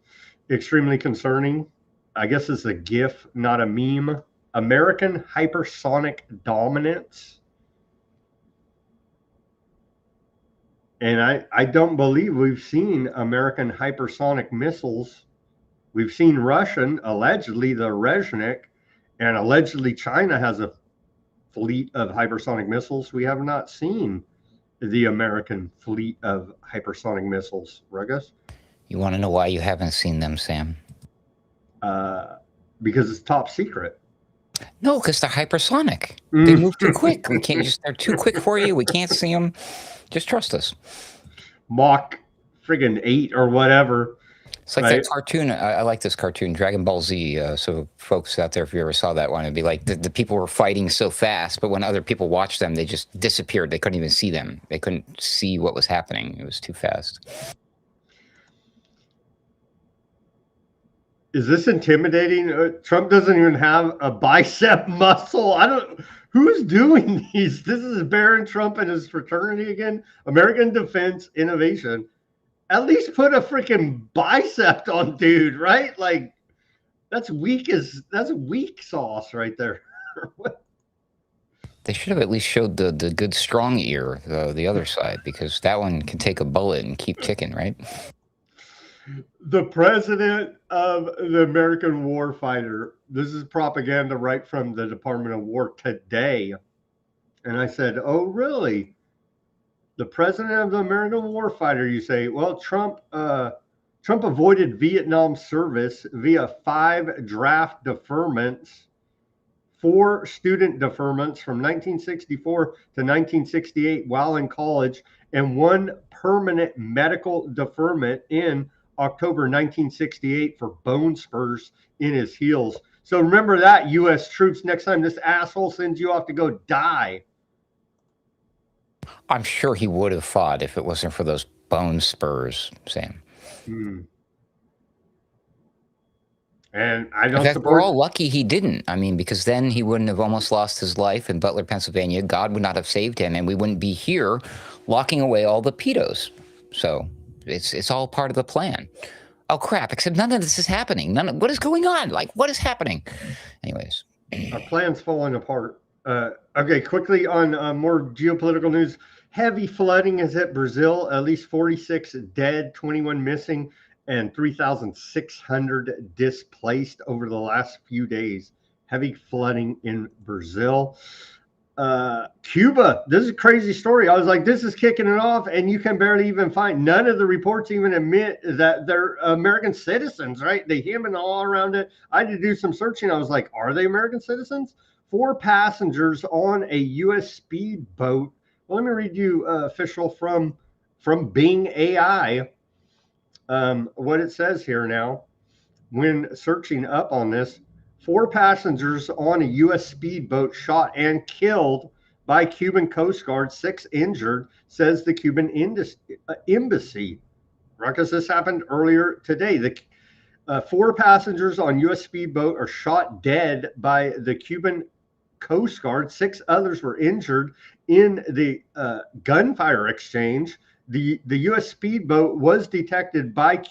Speaker 1: extremely concerning. I guess it's a GIF, not a meme. American hypersonic dominance. And I don't believe we've seen American hypersonic missiles. We've seen Russian, allegedly the Reznik, and allegedly China has a fleet of hypersonic missiles. We have not seen the American fleet of hypersonic missiles. Rugus?
Speaker 2: You want to know why you haven't seen them, Sam?
Speaker 1: Because it's top secret.
Speaker 2: No, because they're hypersonic. They move too quick. They're too quick for you. We can't see them. Just trust us.
Speaker 1: Mach friggin' 8 or whatever.
Speaker 2: It's like that cartoon. I like this cartoon, Dragon Ball Z. So folks out there, if you ever saw that one, it'd be like the people were fighting so fast, but when other people watched them, they just disappeared. They couldn't even see them. They couldn't see what was happening. It was too fast.
Speaker 1: Is this intimidating? Trump doesn't even have a bicep muscle. Who's doing these? This is Barron Trump and his fraternity again. American Defense Innovation. At least put a freaking bicep on dude, right? Like that's weak sauce right there.
Speaker 2: They should have at least showed the good strong ear, the other side, because that one can take a bullet and keep ticking, right?
Speaker 1: The president of the American warfighter. This is propaganda right from the Department of War today. And I said, oh, really? The president of the American warfighter, you say? Well, Trump avoided Vietnam service via 5 draft deferments, 4 student deferments from 1964 to 1968 while in college, and 1 permanent medical deferment in October 1968 for bone spurs in his heels. So remember that, U.S. troops, next time this asshole sends you off to go die.
Speaker 2: I'm sure he would have fought if it wasn't for those bone spurs, Sam.
Speaker 1: And I
Speaker 2: In
Speaker 1: don't
Speaker 2: fact,
Speaker 1: support.
Speaker 2: we're all lucky he didn't. I mean, because then he wouldn't have almost lost his life in Butler, Pennsylvania. God would not have saved him, and we wouldn't be here locking away all the pedos. So it's all part of the plan. Oh, crap, except none of this is happening. What is going on? Like, what is happening? Anyways.
Speaker 1: Our plan's falling apart. Okay, quickly on more geopolitical news. Heavy flooding has hit Brazil. At least 46 dead, 21 missing, and 3,600 displaced over the last few days. Heavy flooding in Brazil. Cuba, this is a crazy story. I was like, this is kicking it off, and you can barely even find, none of the reports even admit that they're American citizens, right? They hemming all around it. I had to do some searching. I was like, are they American citizens? 4 passengers on a U.S. speedboat. Well, let me read you official from Bing AI, what it says here now. When searching up on this, 4 passengers on a U.S. speedboat shot and killed by Cuban Coast Guard, 6 injured, says the Cuban embassy. Ruckus, this happened earlier today. The 4 passengers on U.S. speedboat are shot dead by the Cuban Coast Guard. 6 others were injured in the gunfire exchange. The U.S. speedboat was detected by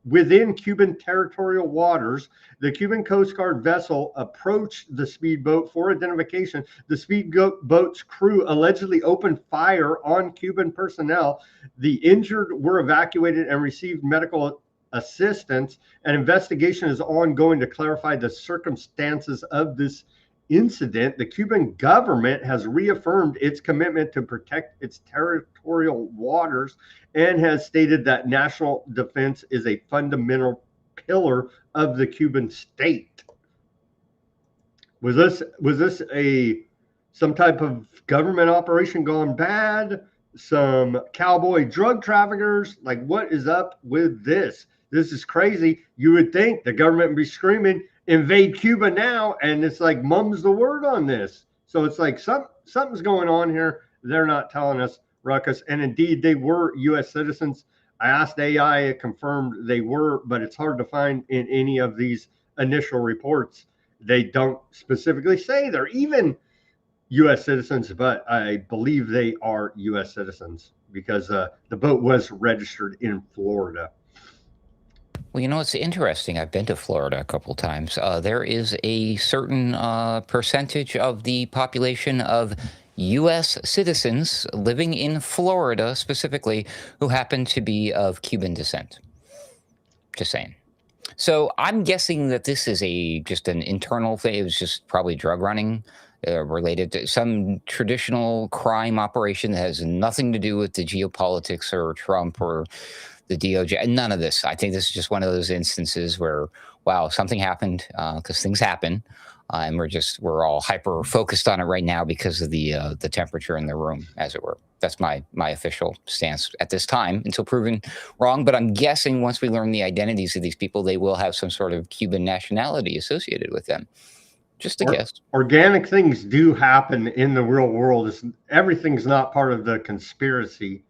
Speaker 1: within Cuban territorial waters. The Cuban Coast Guard vessel approached the speedboat for identification. The speedboat's crew allegedly opened fire on Cuban personnel. The injured were evacuated and received medical assistance. An investigation is ongoing to clarify the circumstances of this incident. The Cuban government has reaffirmed its commitment to protect its territorial waters and has stated that national defense is a fundamental pillar of the Cuban state. Was this some type of government operation gone bad? Some cowboy drug traffickers? Like, what is up with this? This is crazy. You would think the government would be screaming, invade Cuba now, and it's like mum's the word on this. So it's like something's going on here. They're not telling us, Ruckus. And indeed, they were U.S. citizens. I asked AI, it confirmed they were, but it's hard to find in any of these initial reports. They don't specifically say they're even U.S. citizens, but I believe they are U.S. citizens because the boat was registered in Florida.
Speaker 2: Well, you know, it's interesting. I've been to Florida a couple times. There is a certain percentage of the population of U.S. citizens living in Florida specifically who happen to be of Cuban descent. Just saying. So I'm guessing that this is just an internal thing. It was just probably drug running related to some traditional crime operation that has nothing to do with the geopolitics or Trump or the DOJ. None of this. I think this is just one of those instances where, wow, something happened because things happen. And we're all hyper focused on it right now because of the temperature in the room, as it were. That's my official stance at this time until proven wrong. But I'm guessing once we learn the identities of these people, they will have some sort of Cuban nationality associated with them. Just a guess.
Speaker 1: Organic things do happen in the real world. Everything's not part of the conspiracy,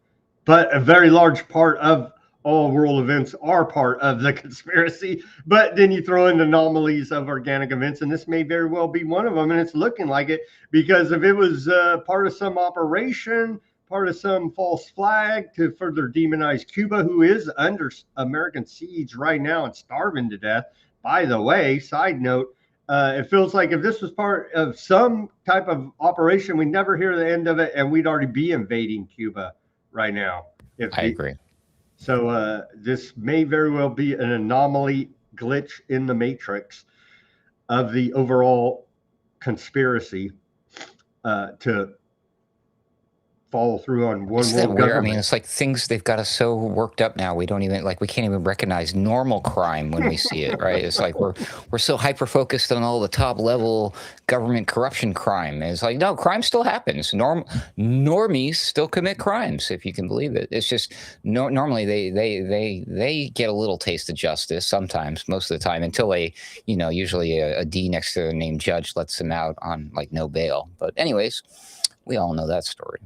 Speaker 1: but a very large part of all world events are part of the conspiracy. But then you throw in anomalies of organic events, and this may very well be one of them. And it's looking like it, because if it was part of some operation, part of some false flag to further demonize Cuba, who is under American siege right now and starving to death. By the way, side note, it feels like if this was part of some type of operation, we never hear the end of it, and we'd already be invading Cuba right now.
Speaker 2: I agree.
Speaker 1: So this may very well be an anomaly, glitch in the matrix of the overall conspiracy to follow through on one
Speaker 2: It's that
Speaker 1: world
Speaker 2: weird. I
Speaker 1: government.
Speaker 2: mean, it's like things they've got us so worked up now. We don't even like we can't even recognize normal crime when we see it, right? It's like we're so hyper focused on all the top level government corruption crime. And it's like no, crime still happens. Normies still commit crimes, if you can believe it. It's just normally they get a little taste of justice sometimes, most of the time, until they, usually a D next to their name judge lets them out on like no bail. But anyways, we all know that story.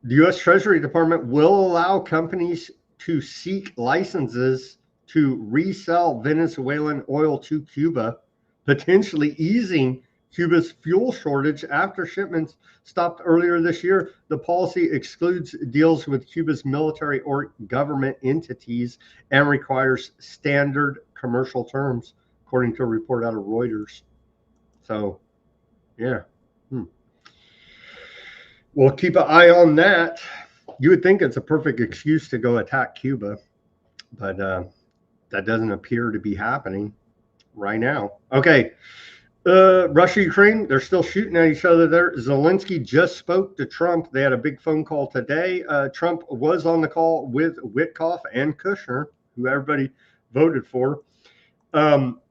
Speaker 1: The U.S. Treasury Department will allow companies to seek licenses to resell Venezuelan oil to Cuba, potentially easing Cuba's fuel shortage after shipments stopped earlier this year. The policy excludes deals with Cuba's military or government entities and requires standard commercial terms, according to a report out of Reuters. So, yeah. We'll keep an eye on that. You would think it's a perfect excuse to go attack Cuba, but that doesn't appear to be happening right now. Okay, Russia, Ukraine, they're still shooting at each other there. Zelensky just spoke to Trump. They had a big phone call today. Trump was on the call with Witkoff and Kushner, who everybody voted for. Trump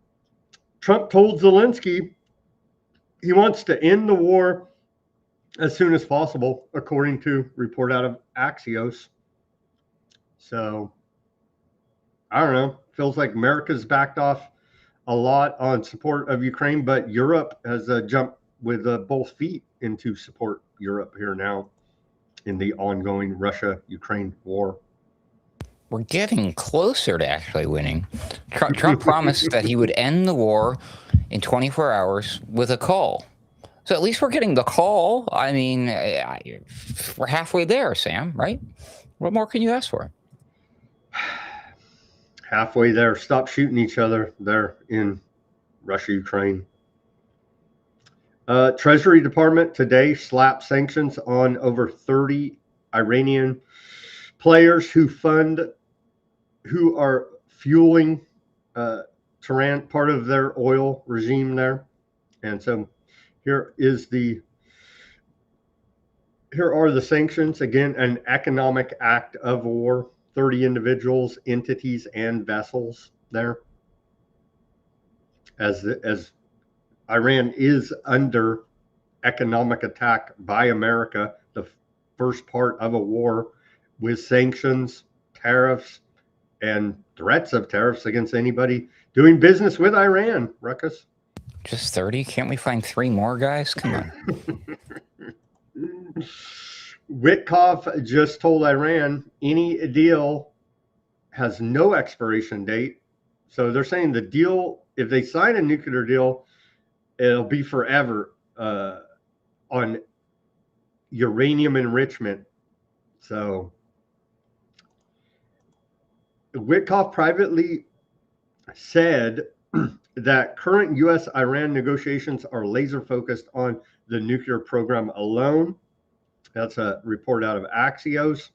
Speaker 1: told Zelensky he wants to end the war as soon as possible, according to report out of Axios. So, I don't know. Feels like America's backed off a lot on support of Ukraine, but Europe has jumped with both feet into support Europe here now in the ongoing Russia-Ukraine war.
Speaker 2: We're getting closer to actually winning. Trump promised that he would end the war in 24 hours with a call. So at least we're getting the call. I mean, we're halfway there, Sam, right? What more can you ask for?
Speaker 1: Halfway there. Stop shooting each other there in Russia, Ukraine. Treasury Department today slapped sanctions on over 30 Iranian players who are fueling Tehran, part of their oil regime there. And so here are the sanctions. Again, an economic act of war. 30 individuals, entities, and vessels there. As Iran is under economic attack by America, the first part of a war with sanctions, tariffs, and threats of tariffs against anybody doing business with Iran. Ruckus.
Speaker 2: Just 30? Can't we find 3 more guys? Come on.
Speaker 1: Witkoff just told Iran any deal has no expiration date. So they're saying the deal, if they sign a nuclear deal, it'll be forever on uranium enrichment. So Witkoff privately said that current U.S.-Iran negotiations are laser focused on the nuclear program alone. That's a report out of Axios.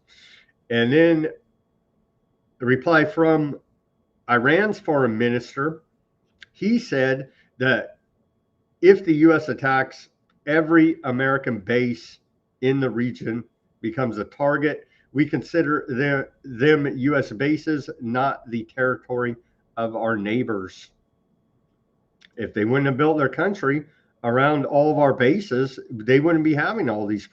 Speaker 1: And then the reply from Iran's foreign minister, he said that if the U.S. attacks, every American base in the region becomes a target. We consider them U.S. bases, not the territory of our neighbors. If they wouldn't have built their country around all of our bases, they wouldn't be having all these.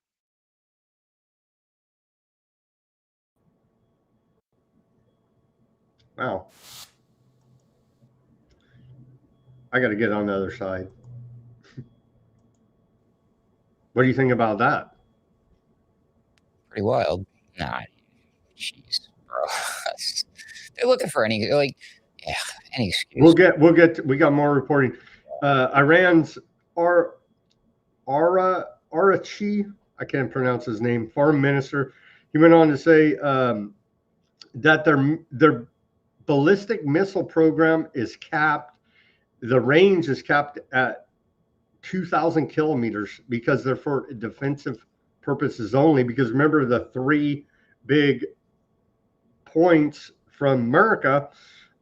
Speaker 1: Wow. I got to get on the other side. What do you think about that?
Speaker 2: Pretty wild. Nah, jeez, bro. They're looking for any any excuse.
Speaker 1: We got more reporting. Iran's Arachi, I can't pronounce his name, foreign minister, he went on to say that their ballistic missile program is capped. The range is capped at 2,000 kilometers because they're for defensive purposes only. Because remember, the 3 big points from America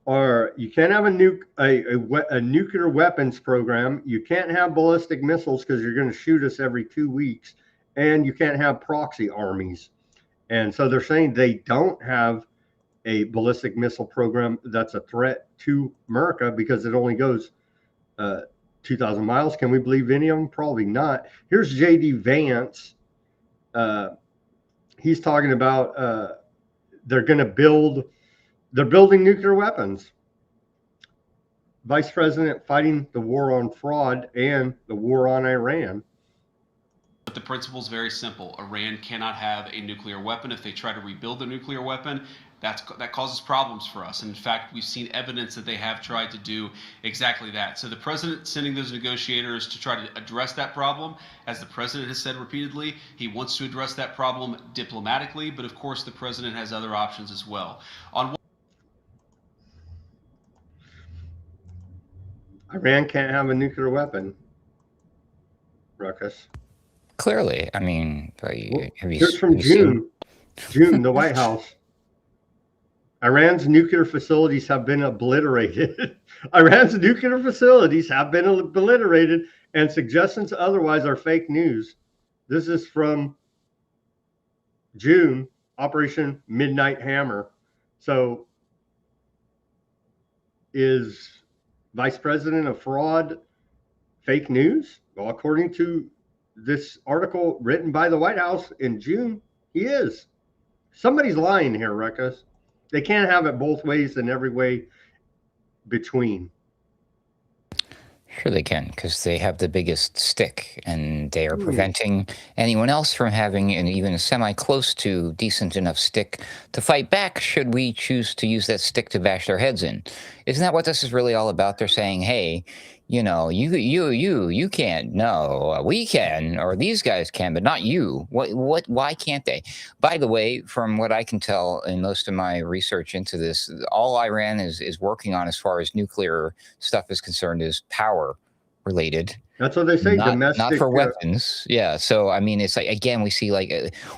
Speaker 1: are: you can't have a nuclear weapons program, you can't have ballistic missiles because you're going to shoot us every 2 weeks, and you can't have proxy armies. And so they're saying they don't have a ballistic missile program that's a threat to America because it only goes 2,000 miles. Can we believe any of them? Probably not. Here's J.D. Vance. He's talking about they're building nuclear weapons. Vice President fighting the war on fraud and the war on Iran.
Speaker 17: But the principle is very simple. Iran cannot have a nuclear weapon. If they try to rebuild the nuclear weapon, that causes problems for us. And in fact, we've seen evidence that they have tried to do exactly that. So the president sending those negotiators to try to address that problem, as the president has said repeatedly, he wants to address that problem diplomatically, but of course the president has other options as well.
Speaker 1: Iran can't have a nuclear weapon, Ruckus.
Speaker 2: Clearly, I mean,
Speaker 1: here's from June, the White House. Iran's nuclear facilities have been obliterated. Iran's nuclear facilities have been obliterated, and suggestions otherwise are fake news. This is from June, Operation Midnight Hammer. So, is Vice President a fraud? Fake news? Well, according to this article written by the White House in June, he is. Somebody's lying here, Ruckus. They can't have it both ways and every way between.
Speaker 2: Sure they can, because they have the biggest stick, and they are preventing anyone else from having an even a semi-close to decent enough stick to fight back should we choose to use that stick to bash their heads in. Isn't that what this is really all about? They're saying, hey, you know, you can't. No, we can, or these guys can, but not you. Why can't they? By the way, from what I can tell in most of my research into this, all Iran is working on as far as nuclear stuff is concerned is power related.
Speaker 1: That's what they say.
Speaker 2: Not for weapons. Yeah. So, I mean, it's like, again, we see like,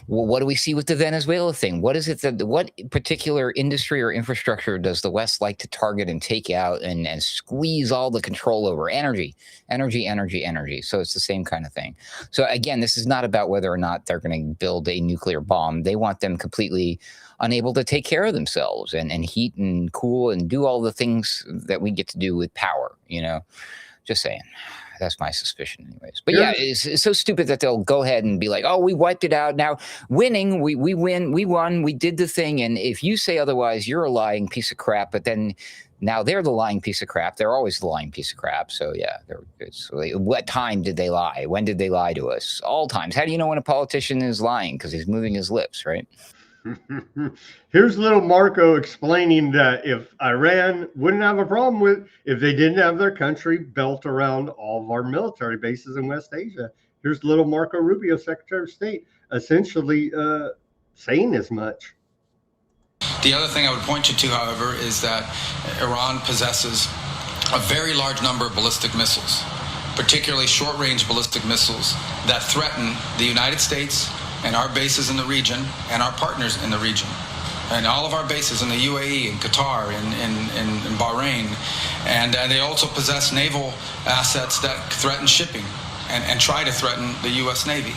Speaker 2: what do we see with the Venezuela thing? What is it that, what particular industry or infrastructure does the West like to target and take out and squeeze all the control over? Energy. So it's the same kind of thing. So again, this is not about whether or not they're going to build a nuclear bomb. They want them completely unable to take care of themselves and heat and cool and do all the things that we get to do with power, you know, just saying. That's my suspicion anyways. But yeah, it's so stupid that they'll go ahead and be like, oh, we wiped it out. Now winning, we won, we did the thing. And if you say otherwise, you're a lying piece of crap. But then now they're the lying piece of crap. They're always the lying piece of crap. So yeah, what time did they lie? When did they lie to us? All times. How do you know when a politician is lying? Because he's moving his lips, right?
Speaker 1: Here's little Marco explaining that if Iran wouldn't have a problem with if they didn't have their country built around all of our military bases in West Asia. Here's little Marco Rubio, Secretary of State, essentially saying as much.
Speaker 18: The other thing I would point you to, however, is that Iran possesses a very large number of ballistic missiles, particularly short-range ballistic missiles that threaten the United States and our bases in the region and our partners in the region. And all of our bases in the UAE and Qatar and Bahrain. And they also possess naval assets that threaten shipping and try to threaten the U.S. Navy.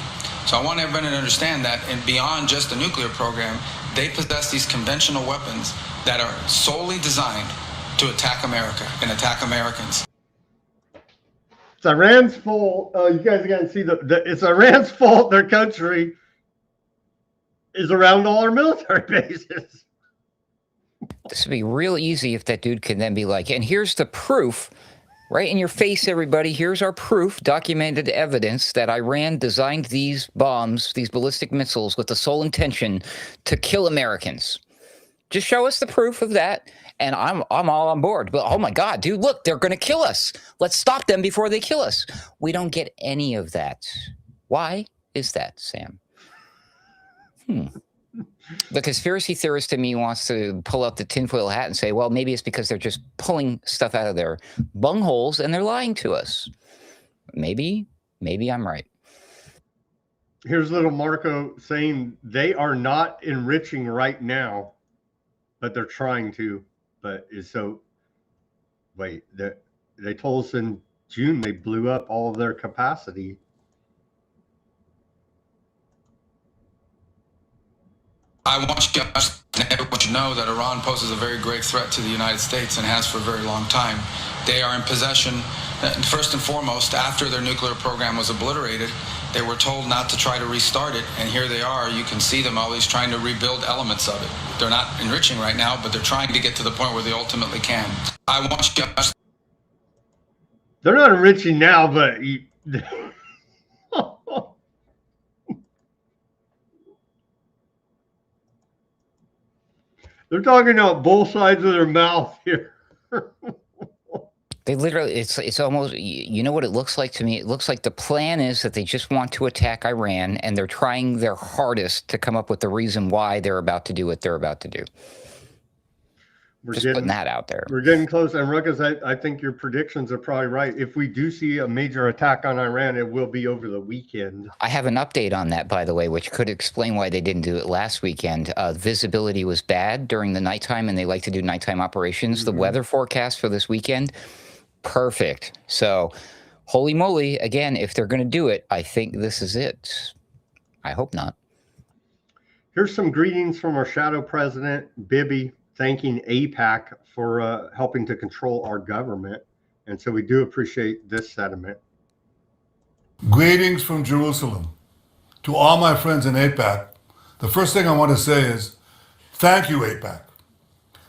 Speaker 18: So I want everybody to understand that beyond just the nuclear program, they possess these conventional weapons that are solely designed to attack America and attack Americans.
Speaker 1: It's Iran's fault. You guys got to see it's Iran's fault their country is around all our military bases.
Speaker 2: This would be real easy if that dude could then be like, and here's the proof right in your face, everybody. Here's our proof, documented evidence that Iran designed these bombs, these ballistic missiles with the sole intention to kill Americans. Just show us the proof of that. And I'm all on board. But oh my God, dude, look, they're going to kill us. Let's stop them before they kill us. We don't get any of that. Why is that, Sam? The conspiracy theorist in me wants to pull out the tinfoil hat and say, well, maybe it's because they're just pulling stuff out of their bungholes and they're lying to us. Maybe I'm right.
Speaker 1: Here's little Marco saying they are not enriching right now, but they're trying to. But wait, they told us in June they blew up all of their capacity.
Speaker 18: I want you to know that Iran poses a very grave threat to the United States and has for a very long time. They are in possession, first and foremost, after their nuclear program was obliterated, they were told not to try to restart it, and here they are. You can see them always trying to rebuild elements of it. They're not enriching right now, but they're trying to get to the point where they ultimately can. I want you to...
Speaker 1: They're not enriching now, but... They're talking out both sides of their mouth here.
Speaker 2: They literally, it's almost, you know what it looks like to me? It looks like the plan is that they just want to attack Iran, and they're trying their hardest to come up with the reason why they're about to do what they're about to do. Just putting that out there.
Speaker 1: We're getting close. And Ruckus, I think your predictions are probably right. If we do see a major attack on Iran, it will be over the weekend.
Speaker 2: I have an update on that, by the way, which could explain why they didn't do it last weekend. Visibility was bad during the nighttime, and they like to do nighttime operations. The weather forecast for this weekend, perfect. So, holy moly, again, if they're going to do it, I think this is it. I hope not.
Speaker 1: Here's some greetings from our shadow president, Bibi, thanking AIPAC for helping to control our government. And so we do appreciate this sentiment.
Speaker 19: Greetings from Jerusalem. To all my friends in AIPAC, the first thing I want to say is, thank you, AIPAC.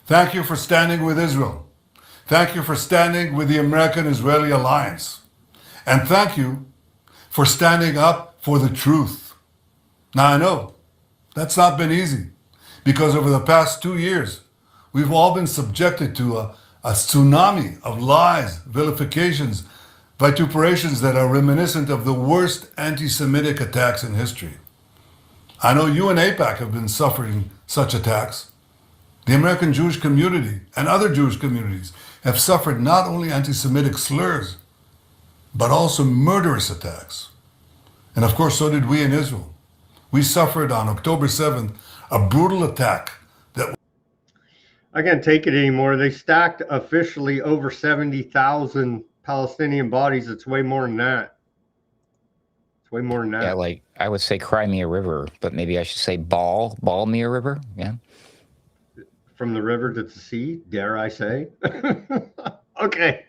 Speaker 19: Thank you for standing with Israel. Thank you for standing with the American-Israeli alliance. And thank you for standing up for the truth. Now, I know that's not been easy, because over the past 2 years, we've all been subjected to a tsunami of lies, vilifications, vituperations that are reminiscent of the worst anti-Semitic attacks in history. I know you and AIPAC have been suffering such attacks. The American Jewish community and other Jewish communities have suffered not only anti-Semitic slurs, but also murderous attacks. And of course, so did we in Israel. We suffered on October 7th a brutal attack that...
Speaker 1: I can't take it anymore. They stacked officially over 70,000 Palestinian bodies. It's way more than that. It's way more than that.
Speaker 2: Yeah, like I would say Crimea River, but maybe I should say Balmere River. Yeah.
Speaker 1: From the river to the sea, dare I say? Okay.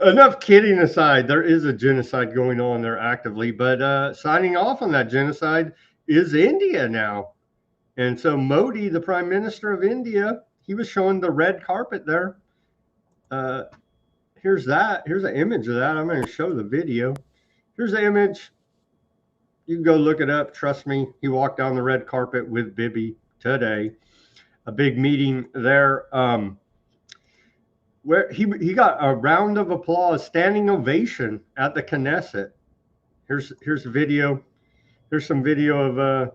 Speaker 1: Enough kidding aside, there is a genocide going on there actively, but signing off on that genocide is India now. And so Modi, the Prime Minister of India, he was showing the red carpet there. Here's that. Here's an image of that. I'm going to show the video. Here's the image. You can go look it up. Trust me. He walked down the red carpet with Bibi today. A big meeting there. Where he got a round of applause, standing ovation at the Knesset. Here's a video. Here's some video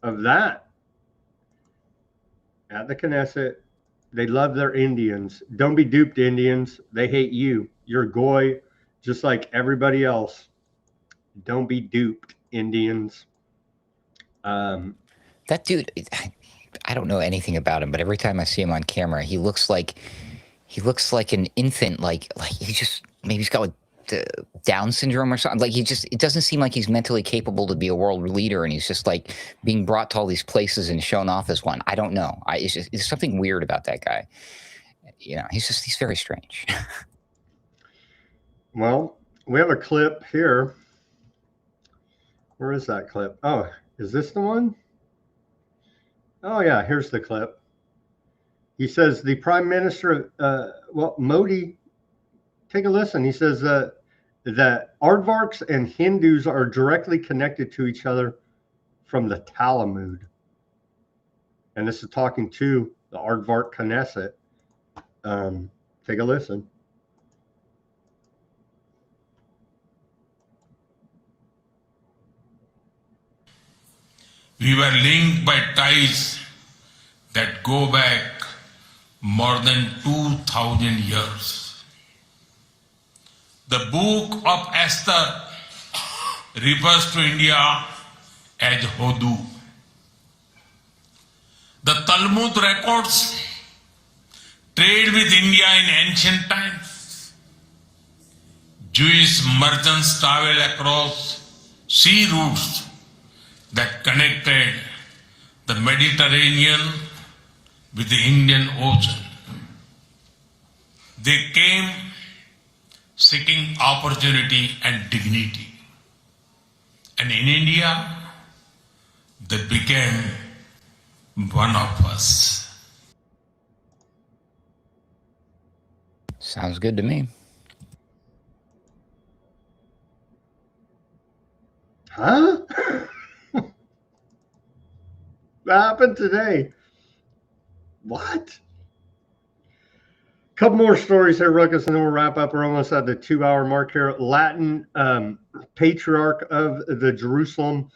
Speaker 1: of that at the Knesset. They love their Indians. Don't be duped, Indians. They hate you. You're goy, just like everybody else. Don't be duped, Indians.
Speaker 2: That dude, I don't know anything about him, but every time I see him on camera, he looks like an infant. Like he just, maybe he's got like Down syndrome or something. Like it doesn't seem like he's mentally capable to be a world leader, and he's just like being brought to all these places and shown off as one. I don't know. It's something weird about that guy. You know, he's very strange.
Speaker 1: Well, we have a clip here. Where is that clip? Oh, is this the one? Oh yeah, here's the clip. He says the Prime Minister, Modi, take a listen. He says that aardvarks and Hindus are directly connected to each other from the Talmud. And this is talking to the Aardvark Knesset. Take a listen.
Speaker 20: We were linked by ties that go back more than 2,000 years. The book of Esther refers to India as Hodu. The Talmud records trade with India in ancient times. Jewish merchants traveled across sea routes that connected the Mediterranean with the Indian Ocean. They came seeking opportunity and dignity. And in India, they became one of us.
Speaker 2: Sounds good to me.
Speaker 1: Huh? What happened today? What? Couple more stories here, Ruckus, and then we'll wrap up. We're almost at the 2-hour mark here. Latin patriarch of Jerusalem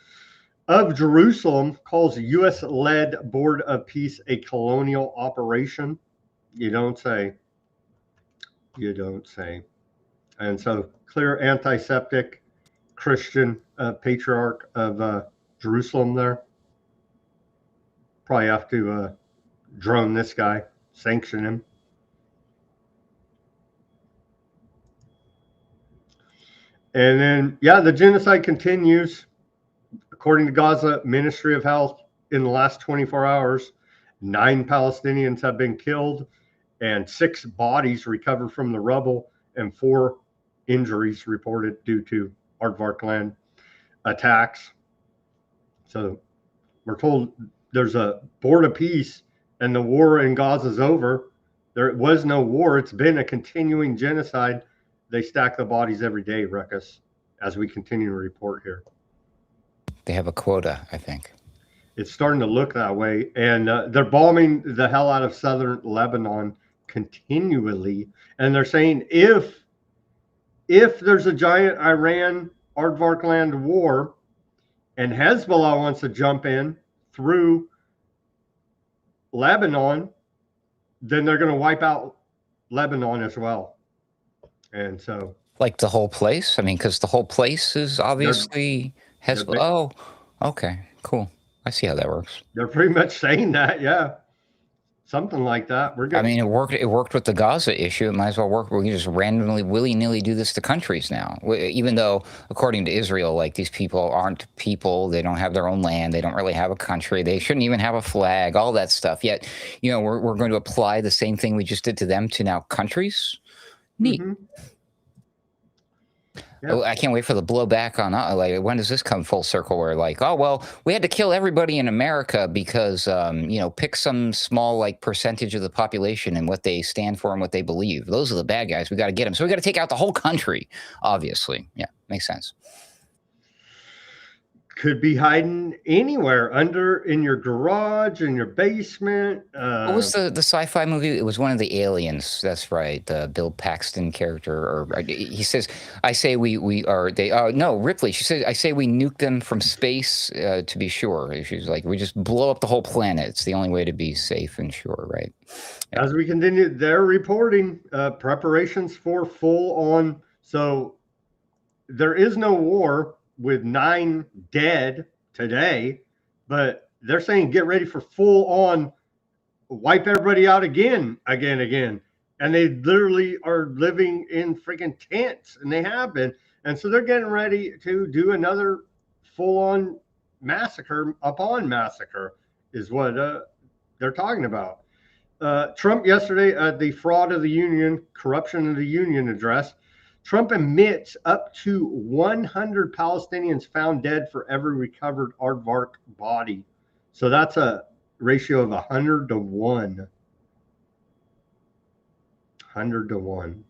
Speaker 1: calls U.S.-led Board of Peace a colonial operation. You don't say. You don't say. And so, clear antiseptic Christian patriarch of Jerusalem there. Probably have to drone this guy, sanction him. And then, yeah, the genocide continues. According to Gaza Ministry of Health, in the last 24 hours, 9 Palestinians have been killed and 6 bodies recovered from the rubble and 4 injuries reported due to aardvark land attacks. So we're told there's a board of peace and the war in Gaza is over. There was no war. It's been a continuing genocide. They stack the bodies every day, Ruckus, as we continue to report here.
Speaker 2: They have a quota, I think.
Speaker 1: It's starting to look that way. And they're bombing the hell out of southern Lebanon continually. And they're saying if there's a giant Iran aardvark land war and Hezbollah wants to jump in through Lebanon, then they're going to wipe out Lebanon as well. And so,
Speaker 2: like the whole place? I mean, because the whole place is obviously Hezbollah. Oh, okay, cool. I see how that works.
Speaker 1: They're pretty much saying that, yeah. Something like that. We're good.
Speaker 2: I mean, it worked with the Gaza issue. It might as well work. We can just randomly, willy-nilly do this to countries now. Even though, according to Israel, like, these people aren't people. They don't have their own land. They don't really have a country. They shouldn't even have a flag, all that stuff. Yet, you know, we're going to apply the same thing we just did to them to now countries. Neat.
Speaker 1: Mm-hmm.
Speaker 2: Yeah. Oh, I can't wait for the blowback on, like, when does this come full circle where, like, oh, well, we had to kill everybody in America because, you know, pick some small, like, percentage of the population and what they stand for and what they believe. Those are the bad guys. We got to get them. So we got to take out the whole country, obviously. Yeah, makes sense.
Speaker 1: Could be hiding anywhere, in your garage, in your basement.
Speaker 2: What was the sci-fi movie? It was one of the aliens. That's right, the Bill Paxton character. Or he says, "I say we are they." No, Ripley. She says, "I say we nuke them from space to be sure." She's like, "We just blow up the whole planet. It's the only way to be safe and sure." Right. Yeah.
Speaker 1: As we continue, they're reporting preparations for full-on. So there is no war with 9 dead today, but they're saying get ready for full on wipe everybody out again. And they literally are living in freaking tents, and they have been. And so they're getting ready to do another full on massacre upon massacre is what they're talking about. Trump yesterday at the fraud of the union, corruption of the union address, Trump admits up to 100 Palestinians found dead for every recovered aardvark body. So that's a ratio of 100 to 1. 100 to 1.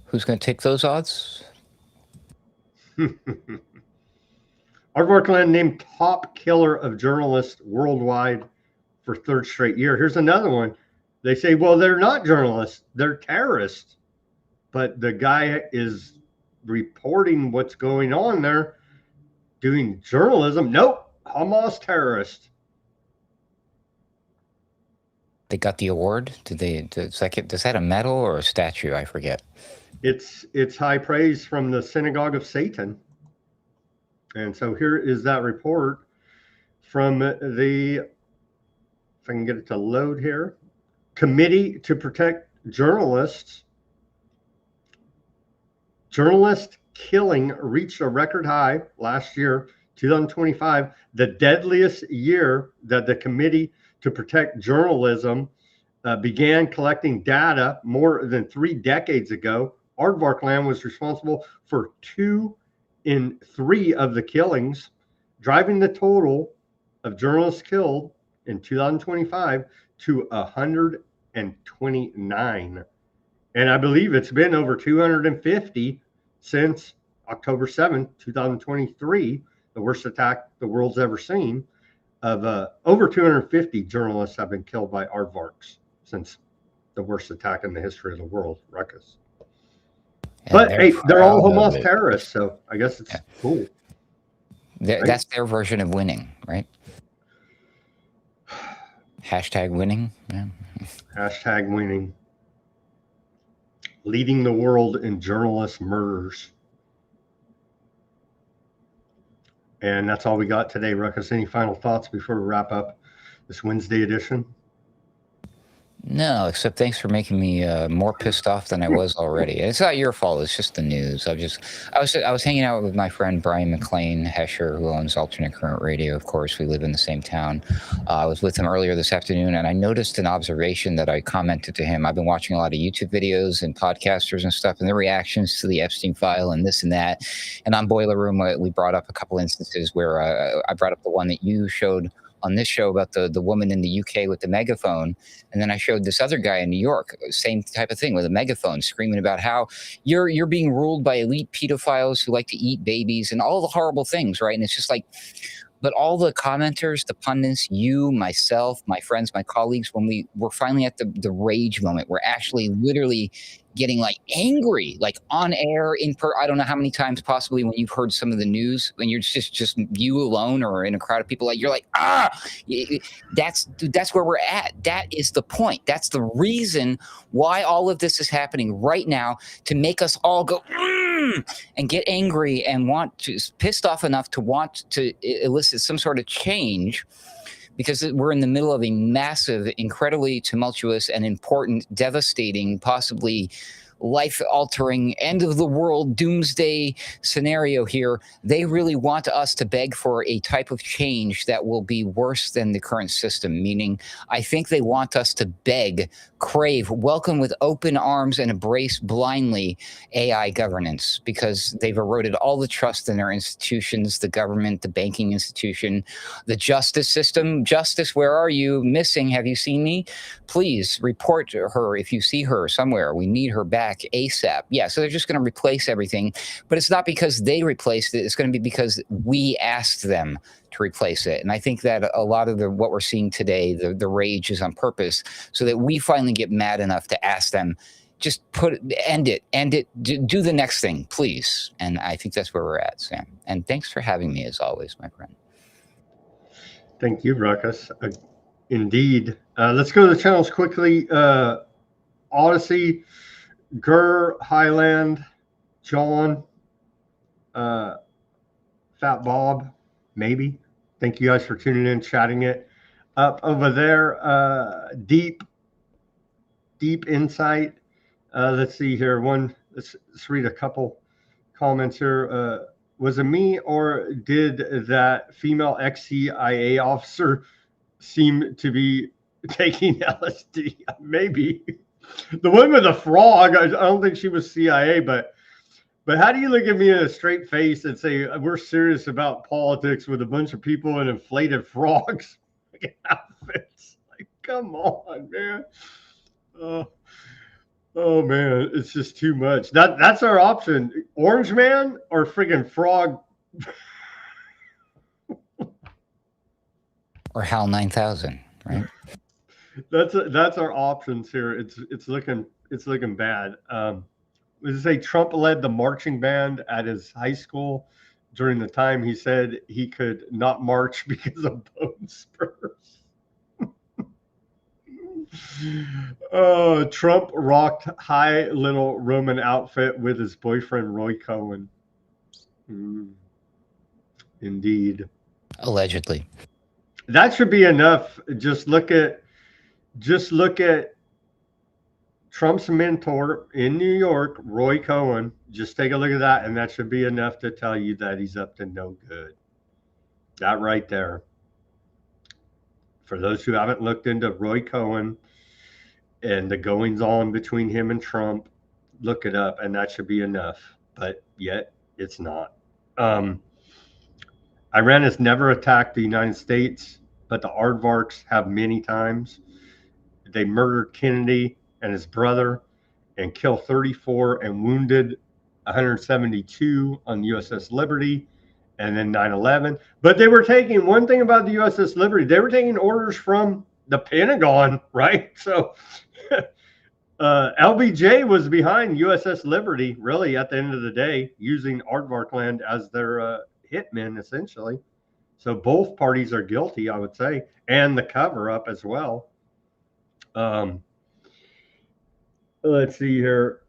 Speaker 2: Who's going to take those odds?
Speaker 1: Aardvark land named top killer of journalists worldwide for 3rd straight year. Here's another one. They say, well, they're not journalists. They're terrorists. But the guy is reporting what's going on there, doing journalism. Nope, Hamas terrorist.
Speaker 2: They got the award. Does that a medal or a statue? I forget.
Speaker 1: It's high praise from the Synagogue of Satan. And so here is that report from the, if I can get it to load here, Committee to Protect Journalists. Journalist killing reached a record high last year, 2025, the deadliest year that the Committee to Protect Journalism began collecting data more than 3 decades ago, Aardvark land was responsible for 2 in 3 of the killings, driving the total of journalists killed in 2025 to 129. And I believe it's been over 250 since October 7th, 2023, the worst attack the world's ever seen. Of over 250 journalists have been killed by aardvarks since the worst attack in the history of the world, Ruckus. But hey, they're all Hamas terrorists, so I guess it's cool.
Speaker 2: Right? That's their version of winning, right? Hashtag winning. Yeah.
Speaker 1: Hashtag winning. Leading the world in journalist murders. And that's all we got today, Ruckus. Any final thoughts before we wrap up this Wednesday edition?
Speaker 2: No, except thanks for making me more pissed off than I was already. It's not your fault. It's just the news. I was hanging out with my friend Brian McLean Hesher, who owns Alternate Current Radio. Of course, we live in the same town. I was with him earlier this afternoon, and I noticed an observation that I commented to him. I've been watching a lot of YouTube videos and podcasters and stuff, and their reactions to the Epstein file and this and that. And on Boiler Room, we brought up a couple instances where I brought up the one that you showed on this show about the woman in the UK with the megaphone. And then I showed this other guy in New York, same type of thing, with a megaphone, screaming about how you're being ruled by elite pedophiles who like to eat babies and all the horrible things, right? And it's just like, but all the commenters, the pundits, you, myself, my friends, my colleagues, when we're finally at the rage moment, we're actually literally getting like angry, like on air, I don't know how many times possibly when you've heard some of the news, when you're just you alone or in a crowd of people, like you're like, that's where we're at. That is the point. That's the reason why all of this is happening right now, to make us all go and get angry and pissed off enough to want to elicit some sort of change, because we're in the middle of a massive, incredibly tumultuous and important, devastating, possibly life-altering, end-of-the-world doomsday scenario here. They really want us to beg for a type of change that will be worse than the current system, meaning I think they want us to beg, crave, welcome with open arms, and embrace blindly AI governance, because they've eroded all the trust in our institutions, the government, the banking institution, the justice system. Justice, where are you? Missing. Have you seen me? Please report to her if you see her somewhere. We need her back ASAP. Yeah, so they're just going to replace everything, but it's not because they replaced it. It's going to be because we asked them to replace it. And I think that a lot of what we're seeing today, the rage is on purpose, so that we finally get mad enough to ask them, just end it, do the next thing, please. And I think that's where we're at, Sam. And thanks for having me as always, my friend.
Speaker 1: Thank you, Ruckus. Indeed. Let's go to the channels quickly. Odysee, Gur, Highland, John, Fat Bob, maybe. Thank you guys for tuning in, chatting it up over there. Deep insight. Let's see here. Let's read a couple comments here. Was it me, or did that female ex-CIA officer seem to be taking LSD? Maybe. The one with the frog, I don't think she was CIA, but how do you look at me in a straight face and say we're serious about politics with a bunch of people in inflated frogs outfits? Like, come on, man. Oh man, it's just too much. That's our option: Orange Man or friggin' frog.
Speaker 2: Or HAL 9000, right?
Speaker 1: That's our options here. It's looking bad. Let's say Trump led the marching band at his high school during the time he said he could not march because of bone spurs. Trump rocked high little Roman outfit with his boyfriend Roy Cohen. Indeed.
Speaker 2: Allegedly.
Speaker 1: That should be enough. Just look at Trump's mentor in New York, Roy Cohen. Just take a look at that, and that should be enough to tell you that he's up to no good. That right there. For those who haven't looked into Roy Cohen and the goings on between him and Trump, look it up, and that should be enough. But yet, it's not. Iran has never attacked the United States, but the aardvarks have many times. They murdered Kennedy and his brother and killed 34 and wounded 172 on the USS Liberty, and then 9/11. But they were taking, one thing about the USS Liberty, they were taking orders from the Pentagon, right? So LBJ was behind USS Liberty, really, at the end of the day, using aardvark land as their hitmen, essentially. So both parties are guilty, I would say, and the cover-up as well. Let's see here.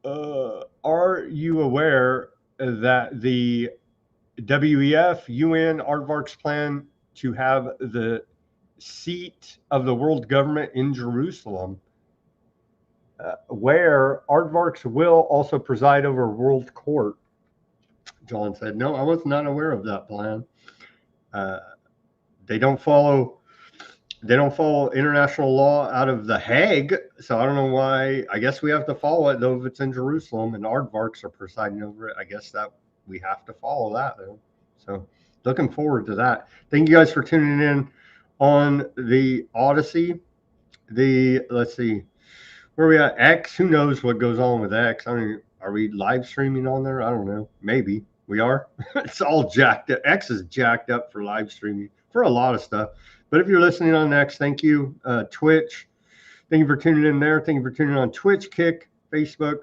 Speaker 1: Are you aware that the WEF UN aardvarks plan to have the seat of the world government in Jerusalem, where aardvarks will also preside over world court? John said, no, I was not aware of that plan. They don't follow international law out of The Hague, so I don't know why. I guess we have to follow it, though, if it's in Jerusalem and aardvarks are presiding over it. I guess that we have to follow that, though. So looking forward to that. Thank you guys for tuning in on the Odysee. Let's see, where are we at? X, who knows what goes on with X? I mean, are we live streaming on there? I don't know. Maybe we are. It's all jacked up. X is jacked up for live streaming for a lot of stuff. But if you're listening on X, thank you. Twitch, thank you for tuning in there. Thank you for tuning in on Twitch, Kick, Facebook,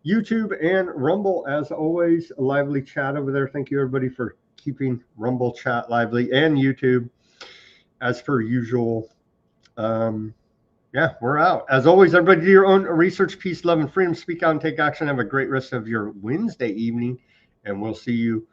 Speaker 1: YouTube, and Rumble. As always, a lively chat over there. Thank you, everybody, for keeping Rumble chat lively, and YouTube, as per usual. Yeah, we're out. As always, everybody, do your own research, peace, love, and freedom. Speak out and take action. Have a great rest of your Wednesday evening, and we'll see you